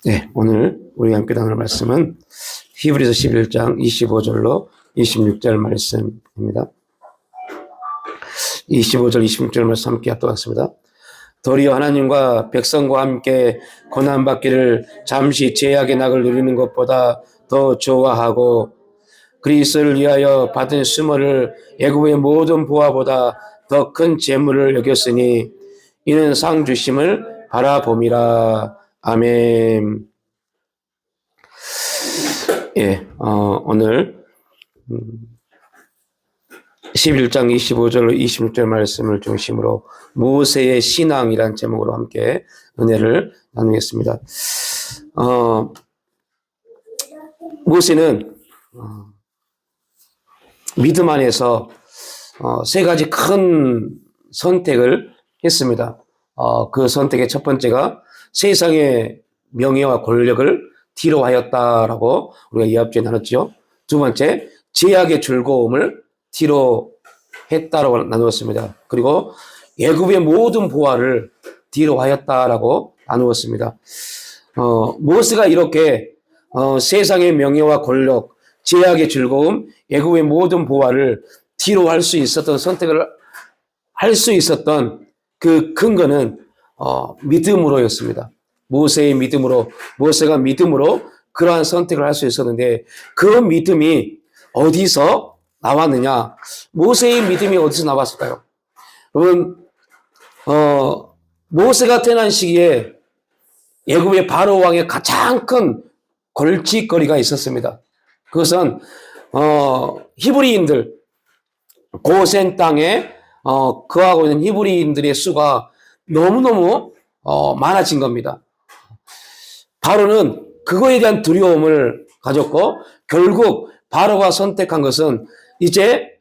네, 오늘 우리가 함께 나눌 말씀은 히브리서 11장 25절로 26절 말씀입니다. 25절, 26절 말씀 함께 하도록 하겠습니다. 도리어 하나님과 백성과 함께 고난받기를 잠시 죄악의 낙을 누리는 것보다 더 좋아하고 그리스도를 위하여 받은 수모를 애굽의 모든 보화보다 더 큰 재물을 여겼으니 이는 상 주심을 바라봄이라. 아멘. 예, 오늘 11장 25절로 26절 말씀을 중심으로 모세의 신앙이란 제목으로 함께 은혜를 나누겠습니다. 모세는 믿음 안에서 세 가지 큰 선택을 했습니다. 그 선택의 첫 번째가 세상의 명예와 권력을 뒤로 하였다라고 우리가 이 앞에 나눴죠. 두 번째, 죄악의 즐거움을 뒤로 했다라고 나누었습니다. 그리고 애굽의 모든 보화를 뒤로 하였다라고 나누었습니다. 모세가 이렇게 세상의 명예와 권력, 죄악의 즐거움, 애굽의 모든 보화를 뒤로 할 수 있었던 선택을 할 수 있었던 그 근거는 믿음으로였습니다. 모세의 믿음으로, 모세가 믿음으로 그러한 선택을 할 수 있었는데 그 믿음이 어디서 나왔느냐? 모세의 믿음이 어디서 나왔을까요? 여러분, 모세가 태어난 시기에 애굽의 바로 왕의 가장 큰 골칫거리가 있었습니다. 그것은 히브리인들, 고센 땅에 거하고 있는 히브리인들의 수가 너무너무 많아진 겁니다. 바로는 그거에 대한 두려움을 가졌고 결국 바로가 선택한 것은 이제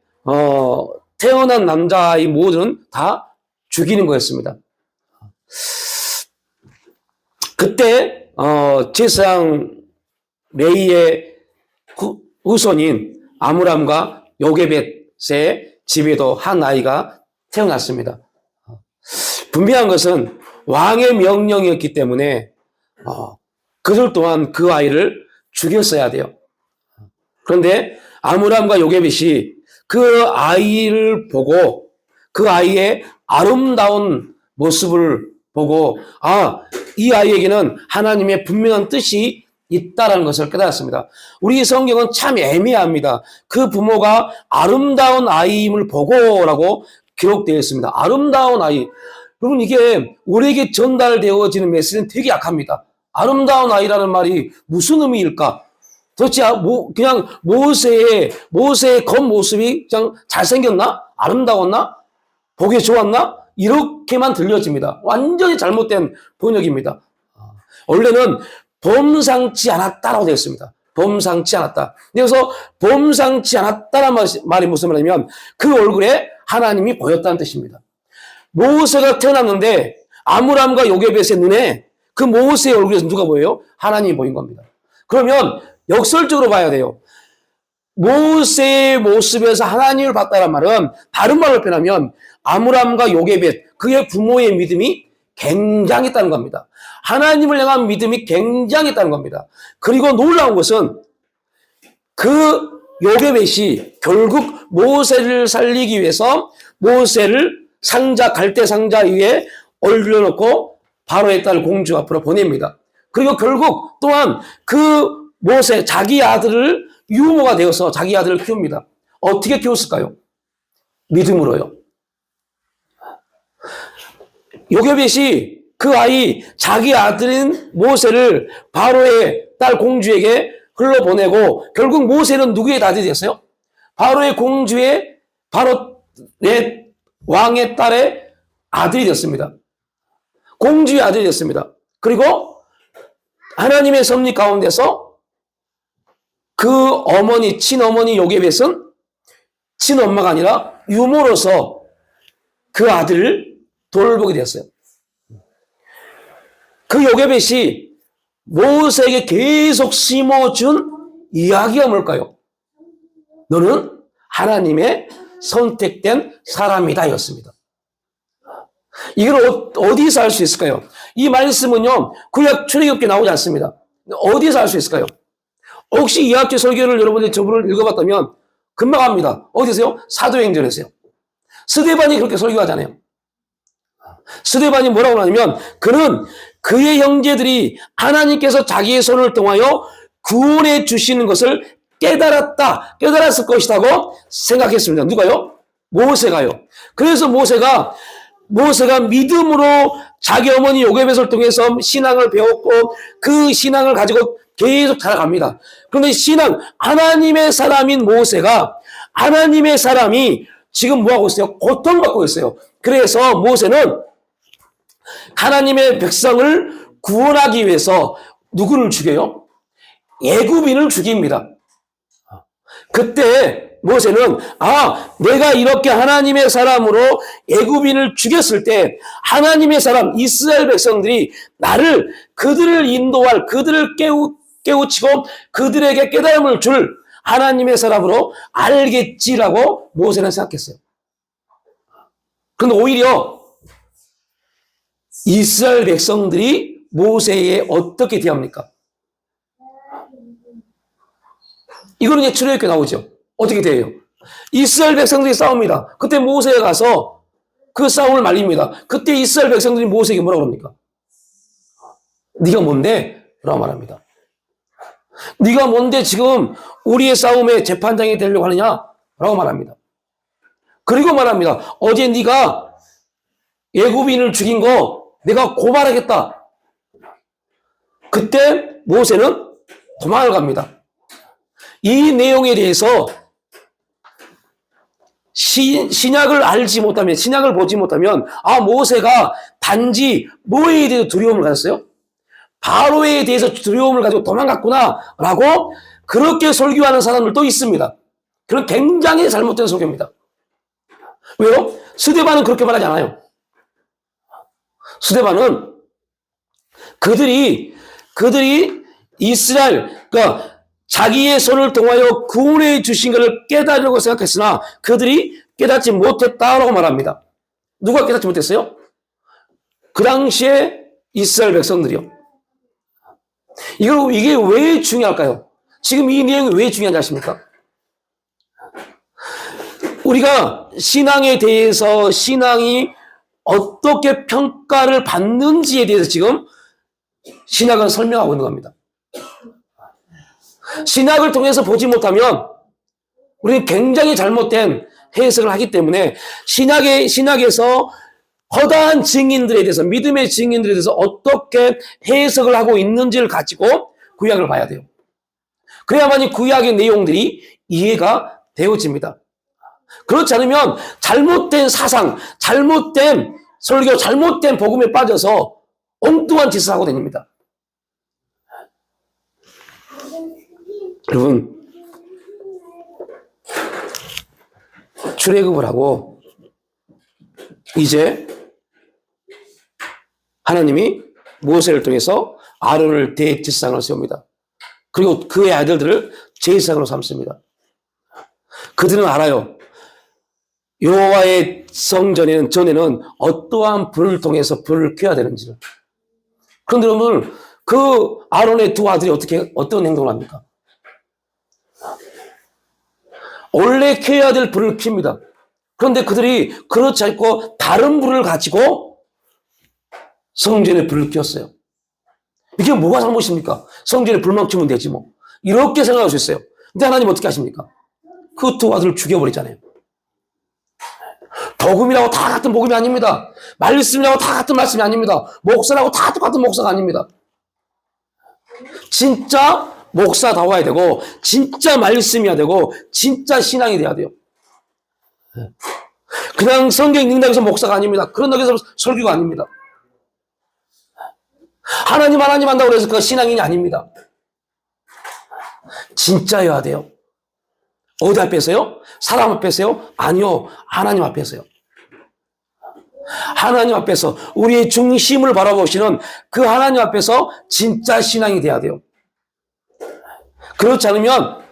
태어난 남자아이 모두는 다 죽이는 거였습니다. 그때 제사장 레이의 후손인 아므람과 요게벳의 집에도 한 아이가 태어났습니다. 분명한 것은 왕의 명령이었기 때문에 그들 또한 그 아이를 죽였어야 돼요. 그런데 아므람과 요게벳이 그 아이를 보고 그 아이의 아름다운 모습을 보고 이 아이에게는 하나님의 분명한 뜻이 있다라는 것을 깨달았습니다. 우리 성경은 참 애매합니다. 그 부모가 아름다운 아이임을 보고라고 기록되어 있습니다. 아름다운 아이. 여러분, 이게 우리에게 전달되어지는 메시지는 되게 약합니다. 아름다운 아이라는 말이 무슨 의미일까? 도대체 그냥 모세의 겉모습이 그냥 잘생겼나? 아름다웠나? 보기 좋았나? 이렇게만 들려집니다. 완전히 잘못된 번역입니다. 원래는 범상치 않았다라고 되어 있습니다. 범상치 않았다. 그래서 범상치 않았다라는 말이 무슨 말이냐면 그 얼굴에 하나님이 보였다는 뜻입니다. 모세가 태어났는데 아므람과 요게벳의 눈에 그 모세의 얼굴에서 누가 보여요? 하나님이 보인 겁니다. 그러면 역설적으로 봐야 돼요. 모세의 모습에서 하나님을 봤다는 말은 다른 말로 표현하면 아므람과 요게벳 그의 부모의 믿음이 굉장했다는 겁니다. 하나님을 향한 믿음이 굉장했다는 겁니다. 그리고 놀라운 것은 그 요게벳이 결국 모세를 살리기 위해서 모세를 갈대 상자 위에 올려놓고 바로의 딸 공주 앞으로 보냅니다. 그리고 결국 또한 그 모세 자기 아들을 유모가 되어서 자기 아들을 키웁니다. 어떻게 키웠을까요? 믿음으로요. 요게벳이 그 아이 자기 아들인 모세를 바로의 딸 공주에게 흘러보내고 결국 모세는 누구의 아들이 됐어요? 바로의 공주의 바로의 왕의 딸의 아들이 됐습니다. 공주의 아들이 됐습니다. 그리고 하나님의 섭리 가운데서 그 어머니, 친어머니 요게벳은 친엄마가 아니라 유모로서 그 아들을 돌보게 되었어요. 그 요게벳이 모세에게 계속 심어준 이야기가 뭘까요? 너는 하나님의 선택된 사람이다 였습니다. 이걸 어디서 알 수 있을까요? 이 말씀은요, 구약 출애굽기에 나오지 않습니다. 어디서 알 수 있을까요? 혹시 이학주 설교를 여러분들이 저번을 읽어봤다면 금방 압니다. 어디서요? 사도행전에서요. 스데반이 그렇게 설교하잖아요. 스데반이 뭐라고 하냐면 그는 그의 형제들이 하나님께서 자기의 손을 통하여 구원해 주시는 것을 깨달았을 것이라고 생각했습니다. 누가요? 모세가요. 그래서 모세가 믿음으로 자기 어머니 요괴벳을 통해서 신앙을 배웠고 그 신앙을 가지고 계속 자라갑니다. 그런데 하나님의 사람인 모세가 하나님의 사람이 지금 뭐하고 있어요? 고통받고 있어요. 그래서 모세는 하나님의 백성을 구원하기 위해서 누구를 죽여요? 애굽인을 죽입니다. 그때 모세는 내가 이렇게 하나님의 사람으로 애굽인을 죽였을 때 하나님의 사람 이스라엘 백성들이 그들을 인도할 그들을 깨우치고 그들에게 깨달음을 줄 하나님의 사람으로 알겠지라고 모세는 생각했어요. 그런데 오히려 이스라엘 백성들이 모세에 어떻게 대합니까? 이거는 이제 출애굽기에 나오죠. 어떻게 돼요? 이스라엘 백성들이 싸웁니다. 그때 모세에 가서 그 싸움을 말립니다. 그때 이스라엘 백성들이 모세에게 뭐라고 합니까? 네가 뭔데? 라고 말합니다. 네가 뭔데 지금 우리의 싸움에 재판장이 되려고 하느냐? 라고 말합니다. 그리고 말합니다. 어제 네가 애굽인을 죽인 거 내가 고발하겠다. 그때 모세는 도망을 갑니다. 이 내용에 대해서 신약을 보지 못하면 모세가 단지 뭐에 대해서 두려움을 가졌어요? 바로에 대해서 두려움을 가지고 도망갔구나 라고 그렇게 설교하는 사람들도 있습니다. 그건 굉장히 잘못된 설교입니다. 왜요? 스데반은 그렇게 말하지 않아요. 스데반은 그들이 이스라엘, 그러니까 자기의 손을 통하여 구원해 주신 것을 깨달으려고 생각했으나 그들이 깨닫지 못했다라고 말합니다. 누가 깨닫지 못했어요? 그 당시에 이스라엘 백성들이요. 이게 왜 중요할까요? 지금 이 내용이 왜 중요한지 아십니까? 우리가 신앙에 대해서 신앙이 어떻게 평가를 받는지에 대해서 지금 신학은 설명하고 있는 겁니다. 신학을 통해서 보지 못하면 우리는 굉장히 잘못된 해석을 하기 때문에 신학에서 허다한 증인들에 대해서 믿음의 증인들에 대해서 어떻게 해석을 하고 있는지를 가지고 구약을 봐야 돼요. 그래야만이 구약의 내용들이 이해가 되어집니다. 그렇지 않으면 잘못된 사상, 잘못된 설교, 잘못된 복음에 빠져서 엉뚱한 짓을 하고 다닙니다. 여러분, 출애굽을 하고 이제 하나님이 모세를 통해서 아론을 대제사장으로 세웁니다. 그리고 그의 아들들을 제사장으로 삼습니다. 그들은 알아요. 여호와의 전에는 어떠한 불을 통해서 불을 켜야 되는지를. 그런데 여러분, 그 아론의 두 아들이 어떤 행동을 합니까? 원래 켜야 될 불을 켭니다. 그런데 그들이 그렇지 않고 다른 불을 가지고 성전에 불을 켰어요. 이게 뭐가 잘못입니까? 성전에 불만 켜면 되지 뭐. 이렇게 생각할 수 있어요. 근데 하나님 어떻게 하십니까? 그 두 아들을 죽여버리잖아요. 복음이라고 다 같은 복음이 아닙니다. 말씀이라고 다 같은 말씀이 아닙니다. 목사라고 다 똑같은 목사가 아닙니다. 진짜 목사다워야 되고 진짜 말씀이어야 되고 진짜 신앙이 돼야 돼요. 그냥 성경 읽는다고 해서 목사가 아닙니다. 그런다고 해서 설교가 아닙니다. 하나님 한다고 해서 그 신앙인이 아닙니다. 진짜여야 돼요. 어디 앞에서요? 사람 앞에서요? 아니요. 하나님 앞에서요. 하나님 앞에서 우리의 중심을 바라보시는 그 하나님 앞에서 진짜 신앙이 돼야 돼요. 그렇지 않으면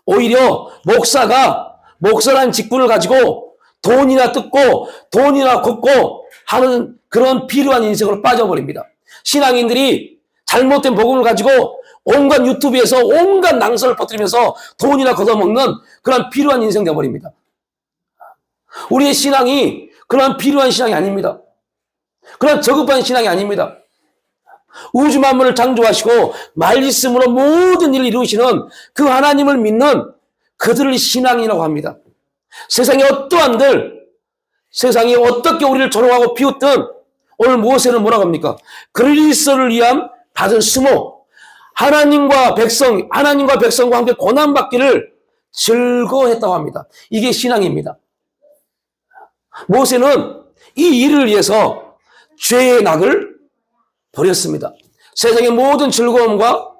오히려 목사라는 직분을 가지고 돈이나 뜯고 돈이나 걷고 하는 그런 비루한 인생으로 빠져버립니다. 신앙인들이 잘못된 복음을 가지고 온갖 유튜브에서 온갖 낭설을 퍼뜨리면서 돈이나 걷어먹는 그런 비루한 인생 되어버립니다. 우리의 신앙이 그런 비루한 신앙이 아닙니다. 그런 저급한 신앙이 아닙니다. 우주 만물을 창조하시고 말씀으로 모든 일을 이루시는 그 하나님을 믿는 그들을 신앙이라고 합니다. 세상에 세상이 어떻게 우리를 조롱하고 비웃든 오늘 모세는 뭐라고 합니까? 그리스도를 위한 받은 수모, 하나님과 백성과 함께 고난받기를 즐거워했다고 합니다. 이게 신앙입니다. 모세는 이 일을 위해서 죄의 낙을 버렸습니다. 세상의 모든 즐거움과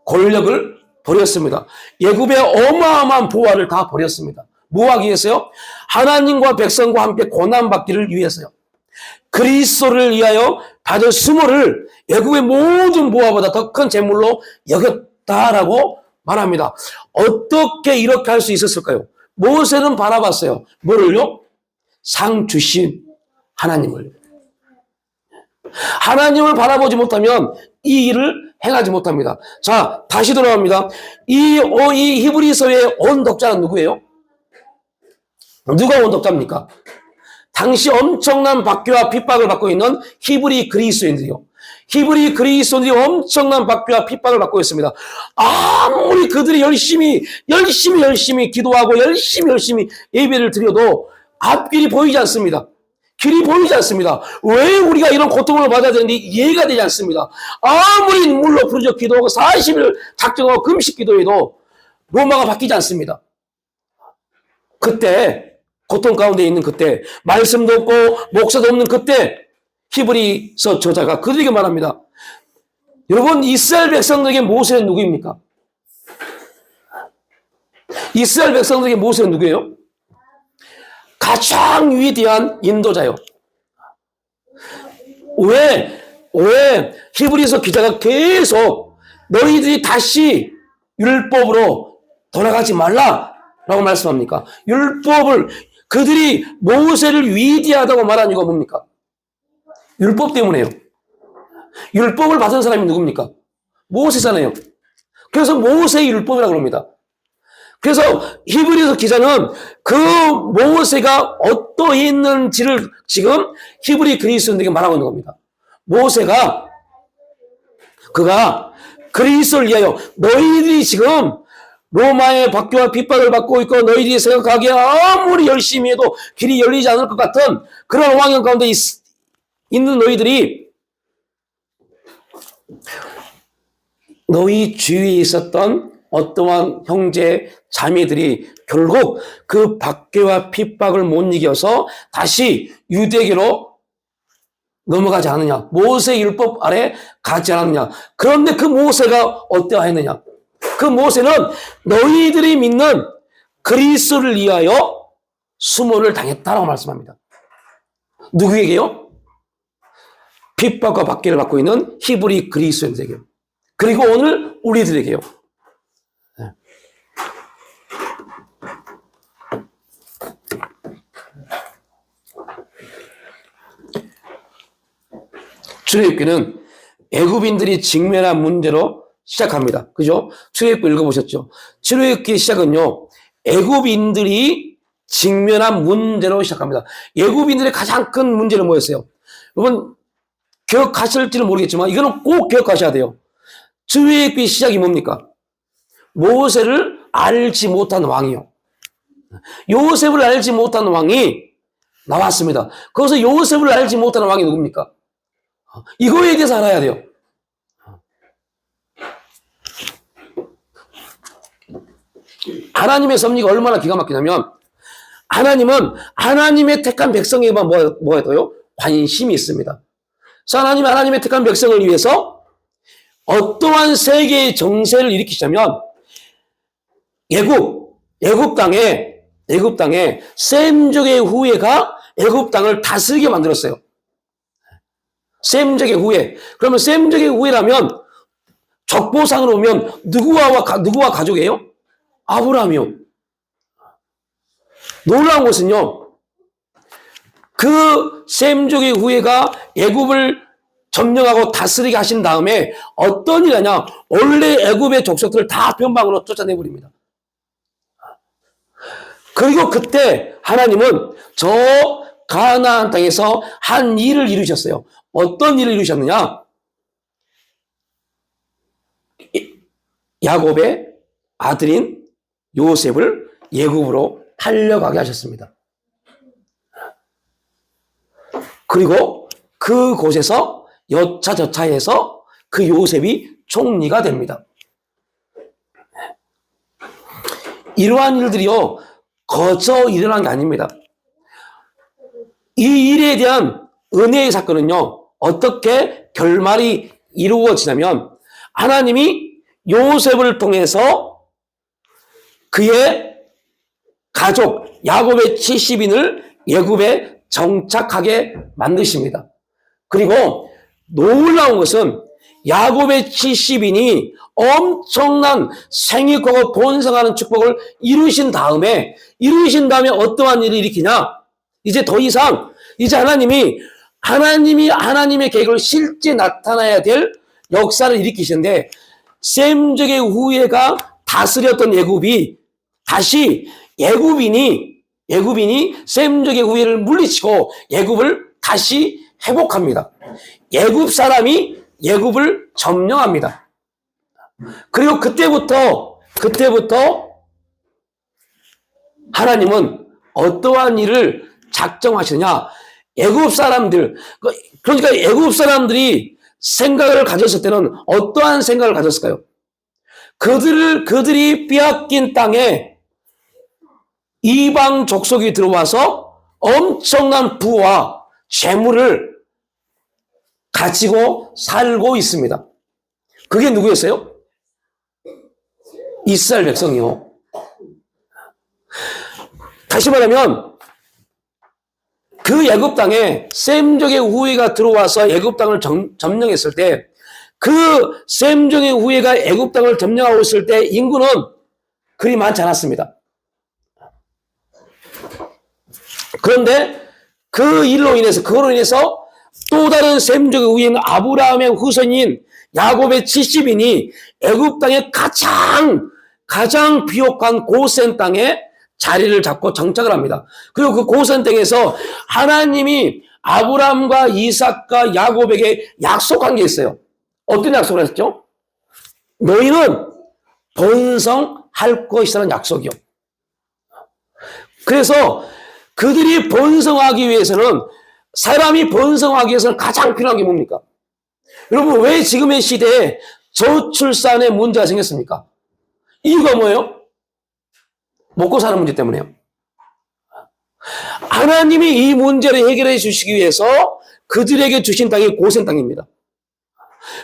권력을 버렸습니다. 애굽의 어마어마한 보화를 다 버렸습니다. 뭐 하기 위해서요? 하나님과 백성과 함께 고난받기를 위해서요. 그리스도를 위하여 받을 수모를 애굽의 모든 보화보다 더 큰 재물로 여겼다라고 말합니다. 어떻게 이렇게 할 수 있었을까요? 모세는 바라봤어요. 뭐를요? 상 주신 하나님을. 하나님을 바라보지 못하면 이 일을 행하지 못합니다. 자, 다시 돌아갑니다. 이 히브리서의 원독자는 누구예요? 누가 원독자입니까? 당시 엄청난 박해와 핍박을 받고 있는 히브리 그리스도인들이요. 히브리 그리스도인들이 엄청난 박해와 핍박을 받고 있습니다. 아무리 그들이 열심히 기도하고 열심히 예배를 드려도 앞길이 보이지 않습니다. 길이 보이지 않습니다. 왜 우리가 이런 고통을 받아야 되는지 이해가 되지 않습니다. 아무리 눈물로 부르짖어 기도하고 40일 작정하고 금식 기도해도 로마가 바뀌지 않습니다. 그때 고통 가운데 있는 그때 말씀도 없고 목사도 없는 그때 히브리서 저자가 그들에게 말합니다. 여러분, 이스라엘 백성들에게 모세는 누구입니까? 이스라엘 백성들에게 모세는 누구예요? 가장 위대한 인도자요. 왜 히브리서 기자가 계속 너희들이 다시 율법으로 돌아가지 말라라고 말씀합니까? 그들이 모세를 위대하다고 말한 이유가 뭡니까? 율법 때문에요. 율법을 받은 사람이 누굽니까? 모세잖아요. 그래서 모세의 율법이라고 합니다. 그래서 히브리서 기자는 그 모세가 어떠했는지를 지금 히브리 그리스도인들에게 말하고 있는 겁니다. 모세가 그리스도를 위하여 너희들이 지금 로마의 박해와 핍박을 받고 있고 너희들이 생각하기에 아무리 열심히 해도 길이 열리지 않을 것 같은 그런 환경 가운데 있는 너희들이 너희 주위에 있었던 어떠한 형제, 자매들이 결국 그 박해와 핍박을 못 이겨서 다시 유대계로 넘어가지 않느냐. 모세의 율법 아래 가지 않았느냐. 그런데 그 모세가 어떠했느냐. 그 모세는 너희들이 믿는 그리스도를 위하여 수모를 당했다라고 말씀합니다. 누구에게요? 핍박과 박해를 받고 있는 히브리 그리스도인들에게요. 그리고 오늘 우리들에게요. 출애굽기는 애굽인들이 직면한 문제로 시작합니다. 그죠? 출애굽기 읽어보셨죠? 출애굽기 시작은요, 애굽인들이 직면한 문제로 시작합니다. 애굽인들의 가장 큰 문제는 뭐였어요? 여러분, 기억하실지는 모르겠지만, 이거는 꼭 기억하셔야 돼요. 출애굽기 시작이 뭡니까? 모세를 알지 못한 왕이요. 요셉을 알지 못한 왕이 나왔습니다. 거기서 요셉을 알지 못하는 왕이 누굽니까? 이거에 대해서 알아야 돼요. 하나님의 섭리가 얼마나 기가 막히냐면, 하나님은 하나님의 택한 백성에게만 뭐예요? 관심이 있습니다. 그래서 하나님의 택한 백성을 위해서 어떠한 세계의 정세를 일으키자면, 애굽 땅에 셈족의 후예가 애굽 땅을 다스리게 만들었어요. 셈족의 후예. 그러면 셈족의 후예라면 적보상으로 오면 누구와 가족이에요? 아브라함이요. 놀라운 것은요, 그 셈족의 후예가 애굽을 점령하고 다스리게 하신 다음에 어떤 일이 하냐? 원래 애굽의 족속들을 다 변방으로 쫓아내버립니다. 그리고 그때 하나님은 저 가나안 땅에서 한 일을 이루셨어요. 어떤 일을 이루셨느냐? 야곱의 아들인 요셉을 애굽으로 팔려가게 하셨습니다. 그리고 그곳에서 여차저차해서 그 요셉이 총리가 됩니다. 이러한 일들이요, 거저 일어난 게 아닙니다. 이 일에 대한 은혜의 사건은요, 어떻게 결말이 이루어지냐면, 하나님이 요셉을 통해서 그의 가족, 야곱의 70인을 애굽에 정착하게 만드십니다. 그리고 놀라운 것은 야곱의 70인이 엄청난 생육하고 번성하는 축복을 이루신 다음에 어떠한 일을 일으키냐? 이제 더 이상 이제 하나님이 하나님의 계획을 실제 나타나야 될 역사를 일으키시는데, 셈족의 후예가 다스렸던 애굽이 다시 애굽인이 셈족의 후예를 물리치고 애굽을 다시 회복합니다. 애굽 사람이 애굽을 점령합니다. 그리고 그때부터 하나님은 어떠한 일을 작정하시느냐? 애굽 사람들, 그러니까 애굽 사람들이 생각을 가졌을 때는 어떠한 생각을 가졌을까요? 그들이 빼앗긴 땅에 이방 족속이 들어와서 엄청난 부와 재물을 가지고 살고 있습니다. 그게 누구였어요? 이스라엘 백성이요. 다시 말하면 그 애굽 땅에 셈족의 후예가 들어와서 애굽 땅을 점령했을 때, 그 셈족의 후예가 애굽 땅을 점령하고 있을 때 인구는 그리 많지 않았습니다. 그런데 그걸로 인해서 또 다른 셈족의 후예인 아브라함의 후손인 야곱의 70인이 애굽 땅의 가장 비옥한 고센 땅에 자리를 잡고 정착을 합니다. 그리고 그 고센 땅에서 하나님이 아브라함과 이삭과 야곱에게 약속한 게 있어요. 어떤 약속을 했죠? 너희는 번성할 것이라는 약속이요. 그래서 그들이 번성하기 위해서는, 사람이 번성하기 위해서는 가장 필요한 게 뭡니까? 여러분, 왜 지금의 시대에 저출산의 문제가 생겼습니까? 이유가 뭐예요? 먹고 사는 문제 때문에요. 하나님이 이 문제를 해결해 주시기 위해서 그들에게 주신 땅이 고센 땅입니다.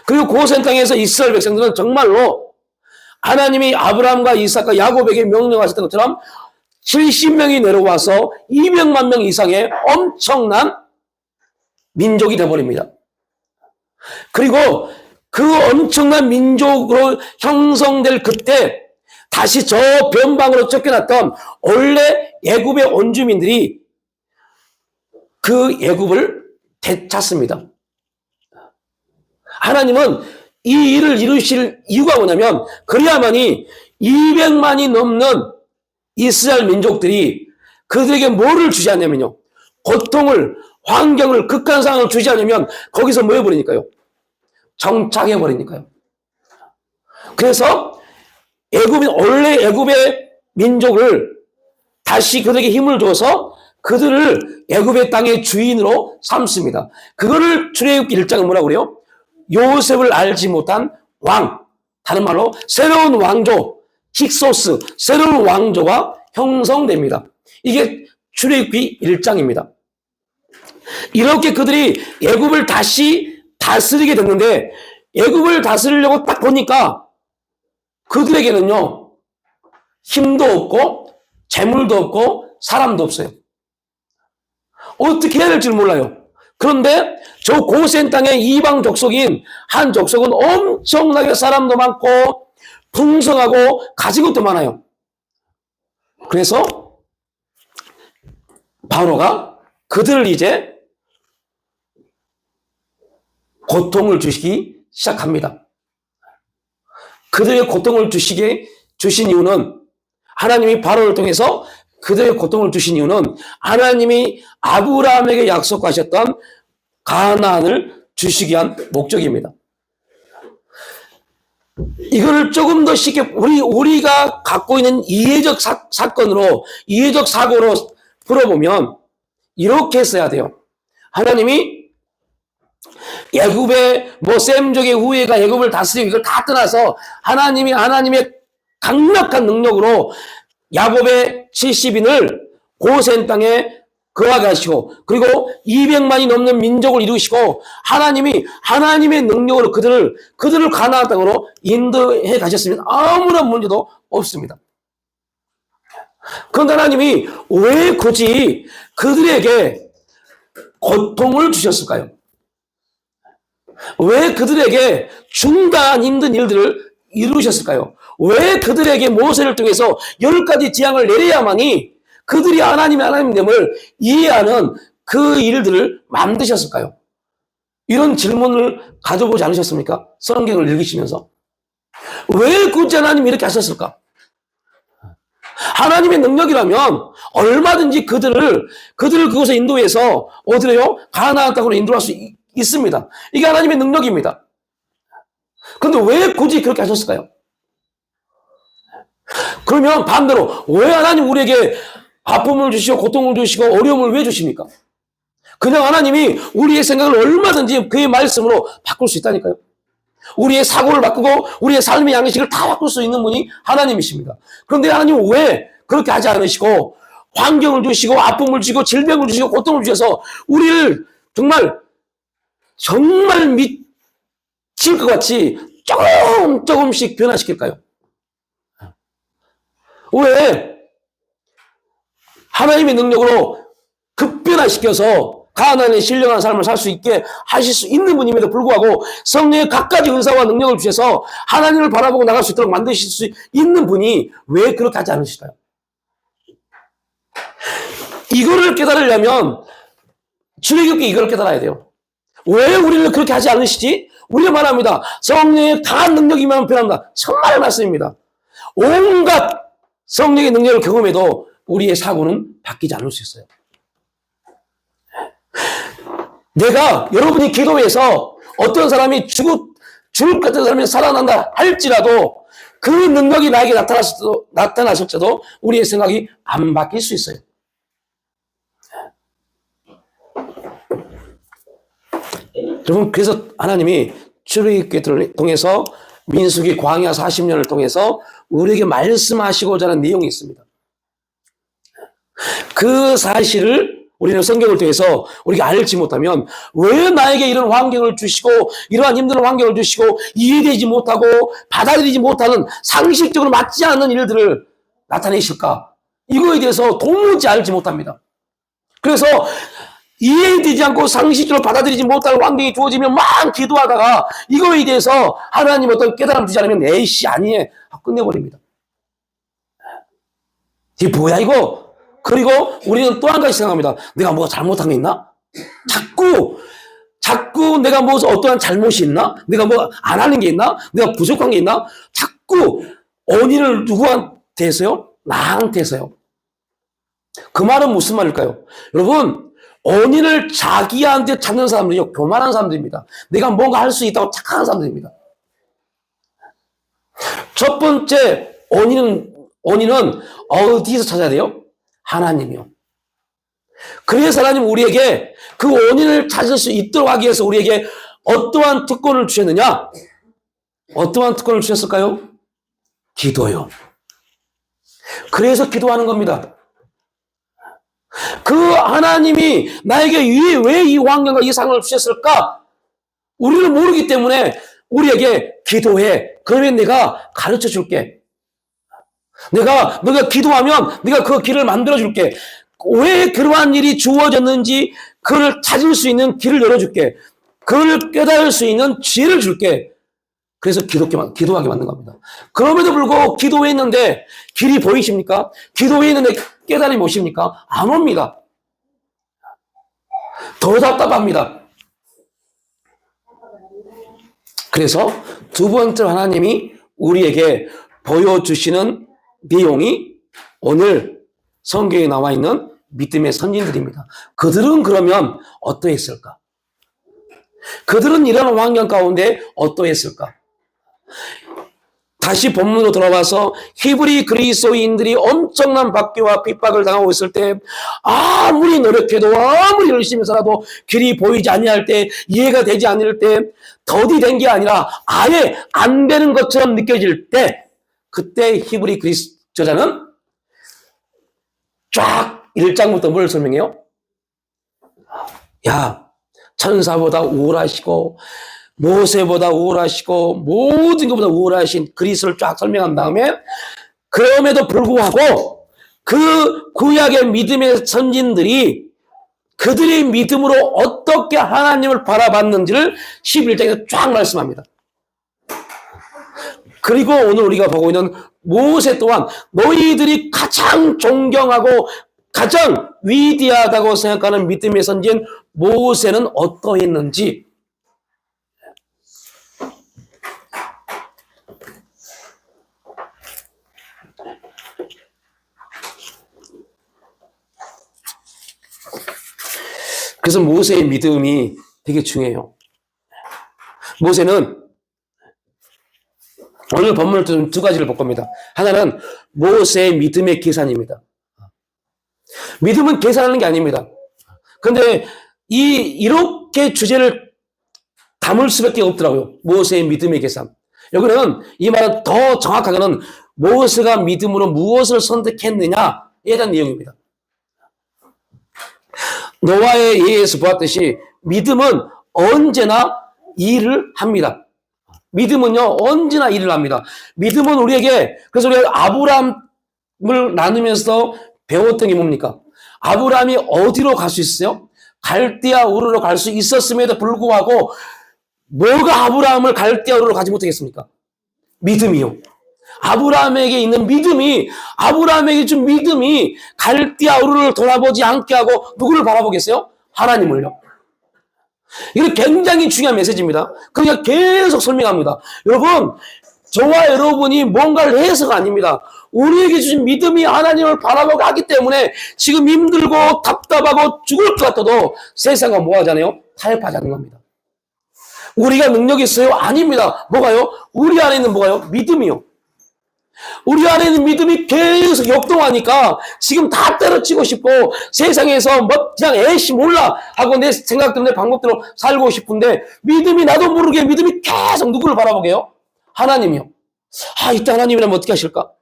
그리고 고센 땅에서 이스라엘 백성들은 정말로 하나님이 아브라함과 이삭과 야곱에게 명령하셨던 것처럼 70명이 내려와서 200만 명 이상의 엄청난 민족이 되어버립니다. 그리고 그 엄청난 민족으로 형성될 그때 다시 저 변방으로 쫓겨났던 원래 애굽의 원주민들이 그 애굽을 되찾습니다. 하나님은 이 일을 이루실 이유가 뭐냐면, 그래야만이 200만이 넘는 이스라엘 민족들이 그들에게 뭐를 주지 않냐면요, 고통을, 환경을, 극한 상황을 주지 않으면 거기서 뭐 해버리니까요? 정착해버리니까요. 그래서 원래 애굽의 민족을 다시 그들에게 힘을 줘서 그들을 애굽의 땅의 주인으로 삼습니다. 그거를 출애굽기 1장은 뭐라고 그래요? 요셉을 알지 못한 왕, 다른 말로 새로운 왕조, 힉소스, 새로운 왕조가 형성됩니다. 이게 출애굽기 1장입니다. 이렇게 그들이 애굽을 다시 다스리게 됐는데, 애굽을 다스리려고 딱 보니까 그들에게는요, 힘도 없고 재물도 없고 사람도 없어요. 어떻게 해야 될지 몰라요. 그런데 저 고센 땅의 이방 족속인 한 족속은 엄청나게 사람도 많고 풍성하고 가진 것도 많아요. 그래서 바로가 그들을 이제 고통을 주시기 시작합니다. 그들의 고통을 주신 이유는 하나님이 바로를 통해서 그들의 고통을 주신 이유는 하나님이 아브라함에게 약속하셨던 가나안을 주시기 위한 목적입니다. 이거를 조금 더 쉽게 우리가 갖고 있는 이해적 사건으로 이해적 사고로 풀어보면 이렇게 써야 돼요. 하나님이 애굽의 셈족의 후예가 애굽을 다스리고 이걸 다 떠나서 하나님의 강력한 능력으로 야곱의 70인을 고센 땅에 거하게 하시고 그리고 200만이 넘는 민족을 이루시고 하나님이 하나님의 능력으로 그들을 가나안 땅으로 인도해 가셨으면 아무런 문제도 없습니다. 그런데 하나님이 왜 굳이 그들에게 고통을 주셨을까요? 왜 그들에게 중단 힘든 일들을 이루셨을까요? 왜 그들에게 모세를 통해서 10가지 재앙을 내려야만이 그들이 하나님됨을 이해하는 그 일들을 만드셨을까요? 이런 질문을 가져보지 않으셨습니까? 성경을 읽으시면서. 왜 굳이 하나님이 이렇게 하셨을까? 하나님의 능력이라면 얼마든지 그들을 그곳에 인도해서 어디로요? 가나안 땅으로 인도할 수 있습니다. 이게 하나님의 능력입니다. 그런데 왜 굳이 그렇게 하셨을까요? 그러면 반대로 왜 하나님 우리에게 아픔을 주시고 고통을 주시고 어려움을 왜 주십니까? 그냥 하나님이 우리의 생각을 얼마든지 그의 말씀으로 바꿀 수 있다니까요. 우리의 사고를 바꾸고 우리의 삶의 양식을 다 바꿀 수 있는 분이 하나님이십니다. 그런데 하나님은 왜 그렇게 하지 않으시고 환경을 주시고 아픔을 주시고 질병을 주시고 고통을 주셔서 우리를 정말 미칠 것 같이 조금씩 변화시킬까요? 왜 하나님의 능력으로 급변화시켜서 가나안의 신령한 삶을 살 수 있게 하실 수 있는 분임에도 불구하고 성령의 갖가지 은사와 능력을 주셔서 하나님을 바라보고 나갈 수 있도록 만드실 수 있는 분이 왜 그렇게 하지 않으실까요? 이거를 깨달으려면 출애굽기 이걸 깨달아야 돼요. 왜 우리를 그렇게 하지 않으시지? 우리가 말합니다. 성령의 강한 능력이면 변합니다. 천만의 말씀입니다. 온갖 성령의 능력을 경험해도 우리의 사고는 바뀌지 않을 수 있어요. 여러분이 기도해서 어떤 사람이 죽을 것 같은 사람이 살아난다 할지라도 그 능력이 나에게 나타났을지도 우리의 생각이 안 바뀔 수 있어요. 여러분, 그래서 하나님이 출애굽기를 통해서 민수기 광야 40년을 통해서 우리에게 말씀하시고자 하는 내용이 있습니다. 그 사실을 우리는 성경을 통해서 우리가 알지 못하면 왜 나에게 이런 환경을 주시고 이러한 힘든 환경을 주시고 이해되지 못하고 받아들이지 못하는 상식적으로 맞지 않는 일들을 나타내실까? 이거에 대해서 도무지 알지 못합니다. 그래서 이해되지 않고 상식적으로 받아들이지 못할 환경이 주어지면 막 기도하다가 이거에 대해서 하나님 어떤 깨달음 주지 않으면 에이씨 아니에 끝내버립니다. 이게 뭐야 이거? 그리고 우리는 또 한 가지 생각합니다. 내가 뭐가 잘못한 게 있나? 자꾸 내가 뭐 어떠한 잘못이 있나? 내가 뭐 안 하는 게 있나? 내가 부족한 게 있나? 자꾸 원인을 누구한테 했어요? 나한테 했어요. 그 말은 무슨 말일까요? 여러분, 원인을 자기한테 찾는 사람들이요, 교만한 사람들입니다. 내가 뭔가 할 수 있다고 착각하는 사람들입니다. 첫 번째 원인은 어디서 찾아야 돼요? 하나님이요. 그래서 하나님 우리에게 그 원인을 찾을 수 있도록 하기 위해서 우리에게 어떠한 특권을 주셨느냐? 어떠한 특권을 주셨을까요? 기도요. 그래서 기도하는 겁니다. 그 하나님이 나에게 왜 이 환경과 이 상황을 주셨을까? 우리는 모르기 때문에 우리에게 기도해. 그러면 내가 가르쳐 줄게. 너가 기도하면 내가 그 길을 만들어 줄게. 왜 그러한 일이 주어졌는지 그를 찾을 수 있는 길을 열어줄게. 그를 깨달을 수 있는 지혜를 줄게. 그래서 기도하게 만든 겁니다. 그럼에도 불구하고 기도해 있는데 길이 보이십니까? 기도해 있는데 깨달음이 오십니까? 안 옵니다. 더 답답합니다. 그래서 두 번째 하나님이 우리에게 보여주시는 내용이 오늘 성경에 나와 있는 믿음의 선진들입니다. 그들은 그러면 어떠했을까? 그들은 이런 환경 가운데 어떠했을까? 다시 본문으로 돌아와서 히브리 그리스도인들이 엄청난 박해와 핍박을 당하고 있을 때 아무리 노력해도 아무리 열심히 살아도 길이 보이지 아니할 때 이해가 되지 않을 때 더디 된 게 아니라 아예 안 되는 것처럼 느껴질 때 그때 히브리 그리스 저자는 쫙 1장부터 뭘 설명해요? 야, 천사보다 우월하시고 모세보다 우월하시고 모든 것보다 우월하신 그리스도를 쫙 설명한 다음에 그럼에도 불구하고 그 구약의 믿음의 선진들이 그들의 믿음으로 어떻게 하나님을 바라봤는지를 11장에서 쫙 말씀합니다. 그리고 오늘 우리가 보고 있는 모세 또한 너희들이 가장 존경하고 가장 위대하다고 생각하는 믿음의 선진 모세는 어떠했는지 그래서 모세의 믿음이 되게 중요해요. 모세는 오늘 본문을 두 가지를 볼 겁니다. 하나는 모세의 믿음의 계산입니다. 믿음은 계산하는 게 아닙니다. 그런데 이렇게 주제를 담을 수밖에 없더라고요. 모세의 믿음의 계산. 여기는 이 말은 더 정확하게는 모세가 믿음으로 무엇을 선택했느냐에 대한 내용입니다. 노아의 예에서 보았듯이 믿음은 언제나 일을 합니다. 믿음은요 언제나 일을 합니다. 믿음은 우리에게 그래서 우리가 아브라함을 나누면서 배웠던 게 뭡니까? 아브라함이 어디로 갈 수 있어요? 갈대아 우르로 갈 수 있었음에도 불구하고 뭐가 아브라함을 갈대아 우르로 가지 못하겠습니까? 믿음이요. 아브라함에게 있는 믿음이 아브라함에게 준 믿음이 갈대아 우르를 돌아보지 않게 하고 누구를 바라보겠어요? 하나님을요. 이건 굉장히 중요한 메시지입니다. 그러니까 계속 설명합니다. 여러분, 저와 여러분이 뭔가를 해서가 아닙니다. 우리에게 주신 믿음이 하나님을 바라보고 하기 때문에 지금 힘들고 답답하고 죽을 것 같아도 세상과 뭐 하잖아요? 타협하지 않는 겁니다. 우리가 능력이 있어요? 아닙니다. 뭐가요? 우리 안에 있는 뭐가요? 믿음이요. 우리 안에 있는 믿음이 계속 역동하니까 지금 다 때려치고 싶고 세상에서 뭐 그냥 에이씨 몰라 하고 내 생각대로 내 방법대로 살고 싶은데 믿음이 나도 모르게 믿음이 계속 누구를 바라보게요? 하나님이요. 아, 이때 하나님이라면 어떻게 하실까?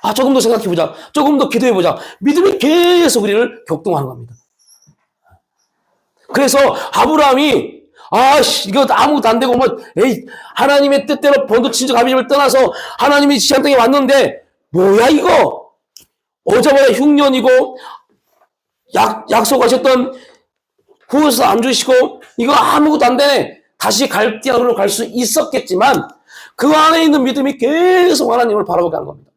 아, 조금 더 생각해보자. 조금 더 기도해보자. 믿음이 계속 우리를 격동하는 겁니다. 그래서 아브라함이 이거 아무것도 안 되고, 하나님의 뜻대로 본토친척 아비집을 떠나서 하나님이 지시한 땅에 왔는데, 뭐야, 이거? 어제보다 흉년이고, 약속하셨던 구원서 안 주시고, 이거 아무것도 안 되네. 다시 갈대아로 갈 수 있었겠지만, 그 안에 있는 믿음이 계속 하나님을 바라보게 하는 겁니다.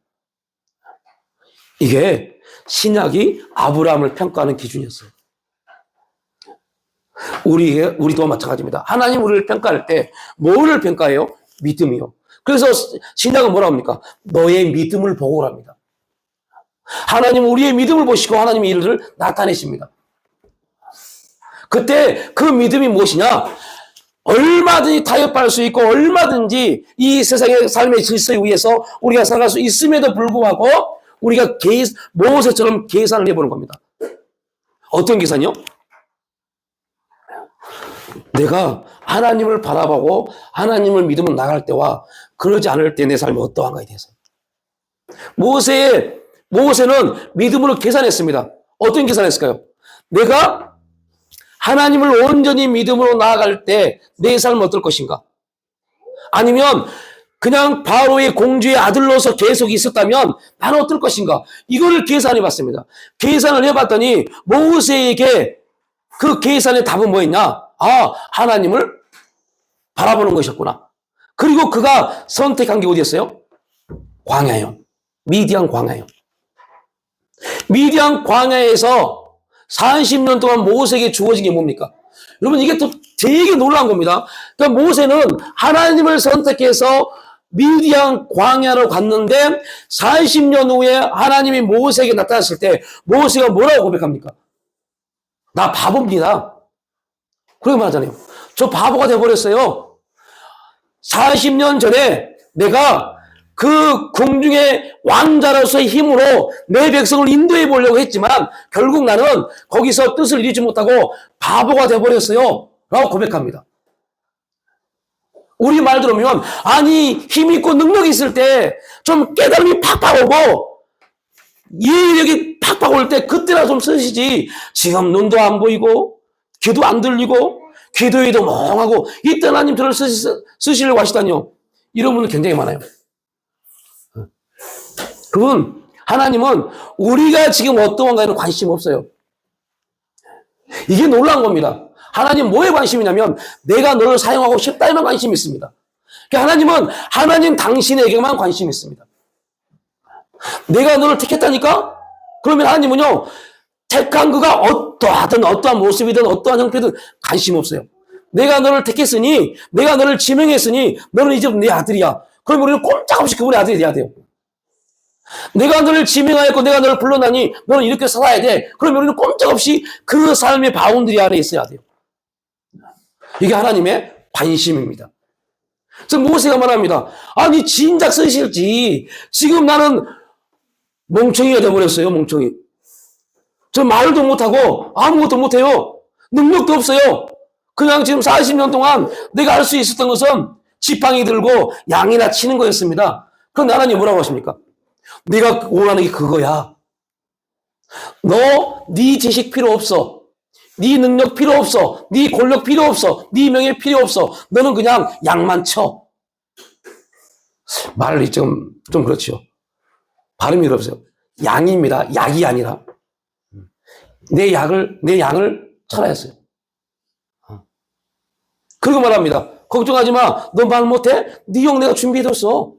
이게 신약이 아브라함을 평가하는 기준이었어요. 우리도 마찬가지입니다. 하나님 우리를 평가할 때 뭐를 평가해요? 믿음이요. 그래서 신약은 뭐라 합니까? 너의 믿음을 보고 합니다. 하나님은 우리의 믿음을 보시고 하나님의 일을 나타내십니다. 그때 그 믿음이 무엇이냐? 얼마든지 타협할 수 있고 얼마든지 이 세상의 삶의 질서에 의해서 우리가 살아갈 수 있음에도 불구하고 우리가 모세처럼 계산을 해보는 겁니다. 어떤 계산이요? 내가 하나님을 바라보고 하나님을 믿으면 나갈 때와 그러지 않을 때 내 삶이 어떠한가에 대해서. 모세는 믿음으로 계산했습니다. 어떤 계산했을까요? 내가 하나님을 온전히 믿음으로 나아갈 때 내 삶은 어떨 것인가? 아니면 그냥 바로의 공주의 아들로서 계속 있었다면 나는 어떨 것인가? 이거를 계산해 봤습니다. 계산을 해봤더니 모세에게 그 계산의 답은 뭐였냐? 하나님을 바라보는 것이었구나. 그리고 그가 선택한 게 어디였어요? 광야요. 미디안 광야요. 미디안 광야에서 40년 동안 모세에게 주어진 게 뭡니까? 여러분, 이게 또 되게 놀라운 겁니다. 그러니까 모세는 하나님을 선택해서 미디안 광야로 갔는데 40년 후에 하나님이 모세에게 나타났을 때 모세가 뭐라고 고백합니까? 나 바보입니다. 그렇게 말하잖아요. 저 바보가 돼버렸어요. 40년 전에 내가 그 궁중의 왕자로서의 힘으로 내 백성을 인도해 보려고 했지만 결국 나는 거기서 뜻을 이루지 못하고 바보가 돼버렸어요. 라고 고백합니다. 우리 말 들으면, 아니, 힘있고 능력이 있을 때 좀 깨달음이 팍팍 오고 이해력이 팍팍 올 때 그때나 좀 쓰시지. 지금 눈도 안 보이고 귀도 안 들리고 기도에도 멍하고 이때 하나님 저를 쓰시려고 하시다니요. 이런 분은 굉장히 많아요. 그분, 하나님은 우리가 지금 어떠한가에는 관심 없어요. 이게 놀라운 겁니다. 하나님 뭐에 관심이냐면 내가 너를 사용하고 싶다에만 관심이 있습니다. 그러니까 하나님은 하나님 당신에게만 관심이 있습니다. 내가 너를 택했다니까? 그러면 하나님은요, 택한 그가 어떠하든 어떠한 모습이든 어떠한 형태든 관심 없어요. 내가 너를 택했으니, 내가 너를 지명했으니 너는 이제 내 아들이야. 그럼 우리는 꼼짝없이 그분의 아들이 돼야 돼요. 내가 너를 지명하였고 내가 너를 불러나니 너는 이렇게 살아야 돼. 그럼 우리는 꼼짝없이 그 삶의 바운드리 아래에 있어야 돼요. 이게 하나님의 관심입니다. 그래서 모세가 말합니다. 아니 진작 쓰실지. 지금 나는 멍청이가 돼버렸어요. 멍청이. 저 말도 못하고 아무것도 못해요. 능력도 없어요. 그냥 지금 40년 동안 내가 할 수 있었던 것은 지팡이 들고 양이나 치는 거였습니다. 그런데 하나님 뭐라고 하십니까? 네가 원하는 게 그거야. 너 네 지식 필요 없어. 네 능력 필요 없어. 네 권력 필요 없어. 네 명예 필요 없어. 너는 그냥 양만 쳐. 말이 좀 그렇죠. 발음이 어렵어요. 양입니다. 약이 아니라. 내 양을 쳐라 했어요. 그리고 말합니다. 걱정하지 마. 너 말 못해? 네 영 내가 준비해뒀어.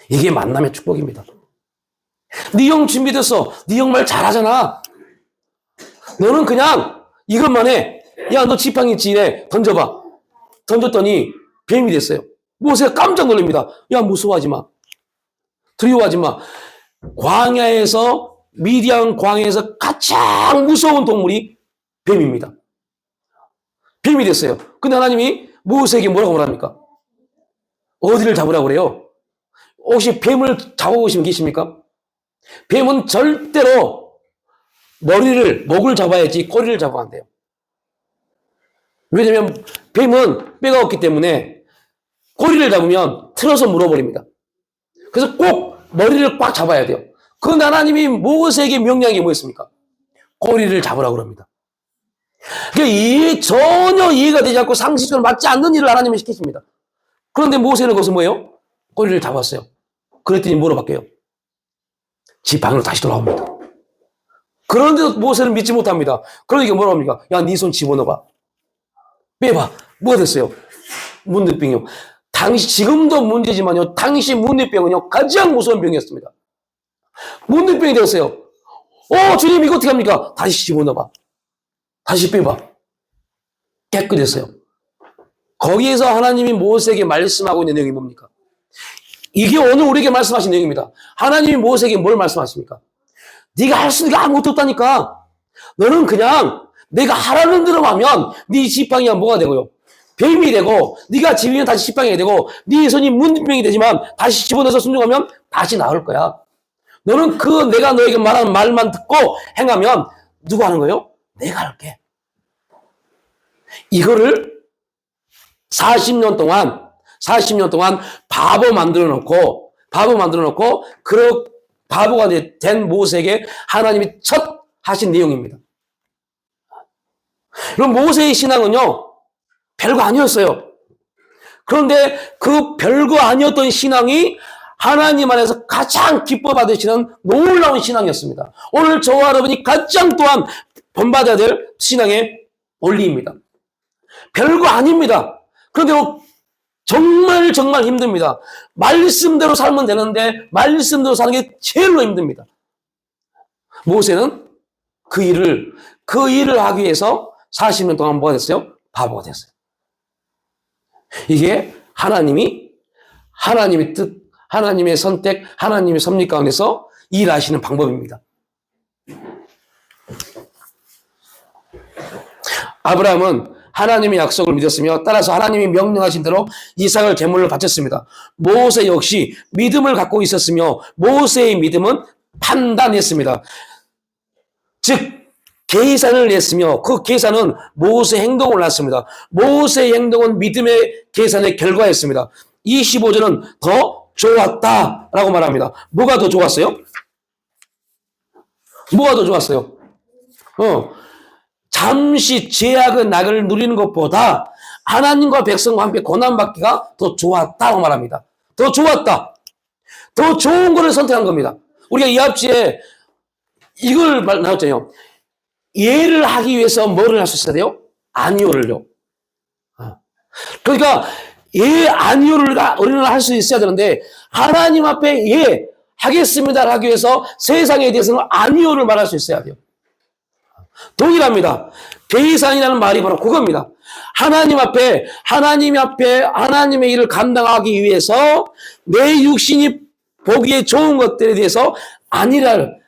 이게 만남의 축복입니다. 네 영 준비됐어. 네 영 말 잘하잖아. 너는 그냥 이것만 해. 야, 너 지팡이 지네. 던져봐. 던졌더니 뱀이 됐어요. 모세가 깜짝 놀랍니다. 야, 무서워하지 마. 두려워하지 마. 광야에서, 미디안 광야에서 가장 무서운 동물이 뱀입니다. 뱀이 됐어요. 근데 하나님이 모세에게 뭐라고 말합니까? 어디를 잡으라고 그래요? 혹시 뱀을 잡아보신 분 계십니까? 뱀은 절대로 목을 잡아야지 꼬리를 잡으면 안 돼요. 왜냐면 뱀은 뼈가 없기 때문에 꼬리를 잡으면 틀어서 물어버립니다. 그래서 꼭 머리를 꽉 잡아야 돼요. 그런데 하나님이 모세에게 명령이 뭐였습니까? 꼬리를 잡으라고 그럽니다. 그러니까 전혀 이해가 되지 않고 상식적으로 맞지 않는 일을 하나님이 시키십니다. 그런데 모세는 그것은 뭐예요? 꼬리를 잡았어요. 그랬더니 뭐로 바뀌어요? 지팡이로 다시 돌아옵니다. 그런데도 모세는 믿지 못합니다. 그러니까 뭐라고 합니까? 야, 네 손 집어넣어봐. 빼봐. 뭐가 됐어요? 문둥병이요. 지금도 문제지만요, 당시 문둥병은요, 가장 무서운 병이었습니다. 문둥병이 되었어요. 주님, 이거 어떻게 합니까? 다시 집어넣어봐. 다시 빼봐. 깨끗했어요. 거기에서 하나님이 모세에게 말씀하고 있는 내용이 뭡니까? 이게 오늘 우리에게 말씀하신 내용입니다. 하나님이 모세에게 뭘 말씀하십니까? 네가 할 수 있는 게 아무것도 없다니까. 너는 그냥 내가 하라는 대로 하면 네 지팡이가 뭐가 되고요? 뱀이 되고, 네가 집이면 다시 지팡이가 되고, 네 손이 문둥병이 되지만 다시 집어넣어서 순종하면 다시 나을 거야. 너는 내가 너에게 말하는 말만 듣고 행하면 누가 하는 거예요? 내가 할게. 이거를 40년 동안 바보 만들어 놓고 그 바보가 된 모세에게 하나님이 첫 하신 내용입니다. 그럼 모세의 신앙은요, 별거 아니었어요. 그런데 그 별거 아니었던 신앙이 하나님 안에서 가장 기뻐 받으시는 놀라운 신앙이었습니다. 오늘 저와 여러분이 가장 또한 본받아야 될 신앙의 원리입니다. 별거 아닙니다. 그런데 정말 힘듭니다. 말씀대로 살면 되는데 말씀대로 사는 게 제일로 힘듭니다. 모세는 그 일을 하기 위해서 40년 동안 뭐가 됐어요? 바보가 됐어요. 이게 하나님의 뜻, 하나님의 선택, 하나님의 섭리 가운데서 일하시는 방법입니다. 아브라함은 하나님의 약속을 믿었으며 따라서 하나님이 명령하신 대로 이삭을 제물로 바쳤습니다. 모세 역시 믿음을 갖고 있었으며 모세의 믿음은 판단했습니다. 즉 계산을 냈으며 그 계산은 모세의 행동을 낳습니다. 모세의 행동은 믿음의 계산의 결과였습니다. 25절은 더 좋았다라고 말합니다. 뭐가 더 좋았어요? 뭐가 더 좋았어요? 잠시 죄악의 낙을 누리는 것보다 하나님과 백성과 함께 고난받기가 더 좋았다고 말합니다. 더 좋았다. 더 좋은 것을 선택한 겁니다. 우리가 이 앞지에 이걸 나왔잖아요. 예를 하기 위해서 뭐를 할 수 있어야 돼요? 아니오를요. 그러니까 예, 아니오를 할 수 있어야 되는데 하나님 앞에 예, 하겠습니다를 하기 위해서 세상에 대해서는 아니오를 말할 수 있어야 돼요. 동일합니다. 계산이라는 말이 바로 그겁니다. 하나님 앞에 하나님의 일을 감당하기 위해서 내 육신이 보기에 좋은 것들에 대해서 아니다를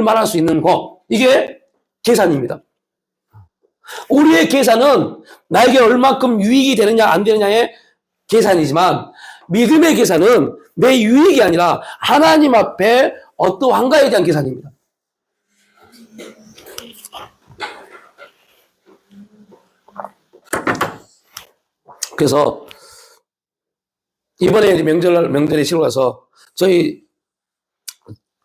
말할 수 있는 것. 이게 계산입니다. 우리의 계산은 나에게 얼만큼 유익이 되느냐 안 되느냐의 계산이지만 믿음의 계산은 내 유익이 아니라 하나님 앞에 어떠한가에 대한 계산입니다. 그래서 이번에 명절에 시골 가서 저희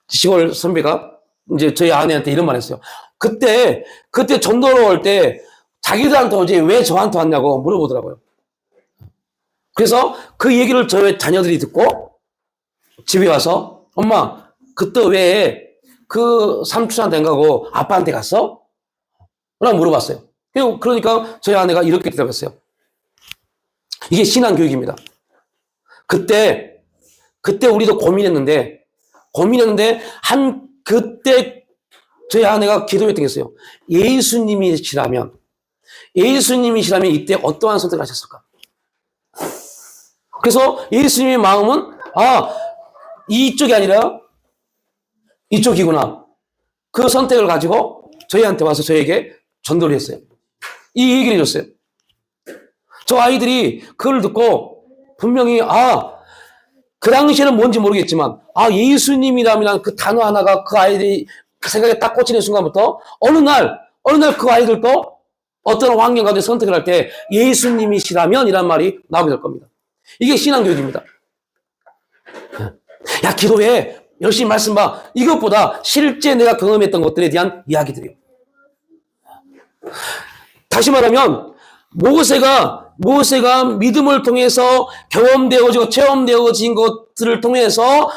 시골 선배가 이제 저희 아내한테 이런 말 했어요. 그때 전도로 올 때 자기들한테 오지 왜 저한테 왔냐고 물어보더라고요. 그래서 그 얘기를 저희 자녀들이 듣고 집에 와서 엄마 그때 왜 그 삼촌한테 안 가고 아빠한테 갔어? 라고 물어봤어요. 그러니까 저희 아내가 이렇게 대답했어요. 이게 신앙 교육입니다. 그때 우리도 고민했는데 그때 저희 아내가 기도했던 게 있어요. 예수님이시라면 이때 어떠한 선택을 하셨을까? 그래서 예수님의 마음은 이쪽이 아니라 이쪽이구나. 그 선택을 가지고 저희한테 와서 저에게 전도를 했어요. 이 얘기를 해줬어요. 저 아이들이 그걸 듣고 분명히 그 당시에는 뭔지 모르겠지만 예수님이라면 그 단어 하나가 그 아이들이 그 생각에 딱 꽂히는 순간부터 어느 날 그 아이들도 어떤 환경 가운데 선택을 할 때 예수님이시라면 이란 말이 나오게 될 겁니다. 이게 신앙교육입니다. 야 기도해 열심히 말씀 봐. 이것보다 실제 내가 경험했던 것들에 대한 이야기들이요. 다시 말하면 모세가 믿음을 통해서 경험되어지고 체험되어진 것들을 통해서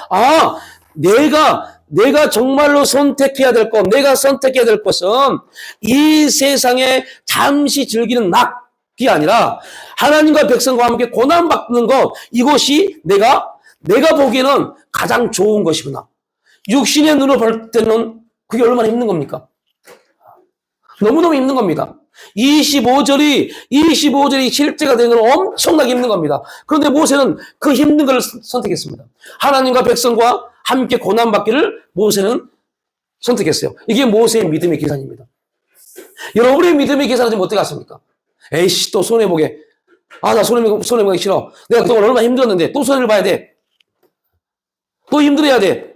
내가 정말로 선택해야 될 것, 내가 선택해야 될 것은 이 세상에 잠시 즐기는 낙이 아니라 하나님과 백성과 함께 고난받는 것, 이것이 내가 보기에는 가장 좋은 것이구나. 육신의 눈으로 볼 때는 그게 얼마나 힘든 겁니까? 너무너무 힘든 겁니다. 25절이 실제가 되는 건 엄청나게 힘든 겁니다. 그런데 모세는 그 힘든 걸 선택했습니다. 하나님과 백성과 함께 고난받기를 모세는 선택했어요. 이게 모세의 믿음의 계산입니다. 여러분의 믿음의 계산은 지금 어떻게 갔습니까? 에이씨, 또 손해보게. 나 손해보기 싫어. 내가 그동안 얼마나 힘들었는데 또 손해를 봐야 돼. 또 힘들어야 돼.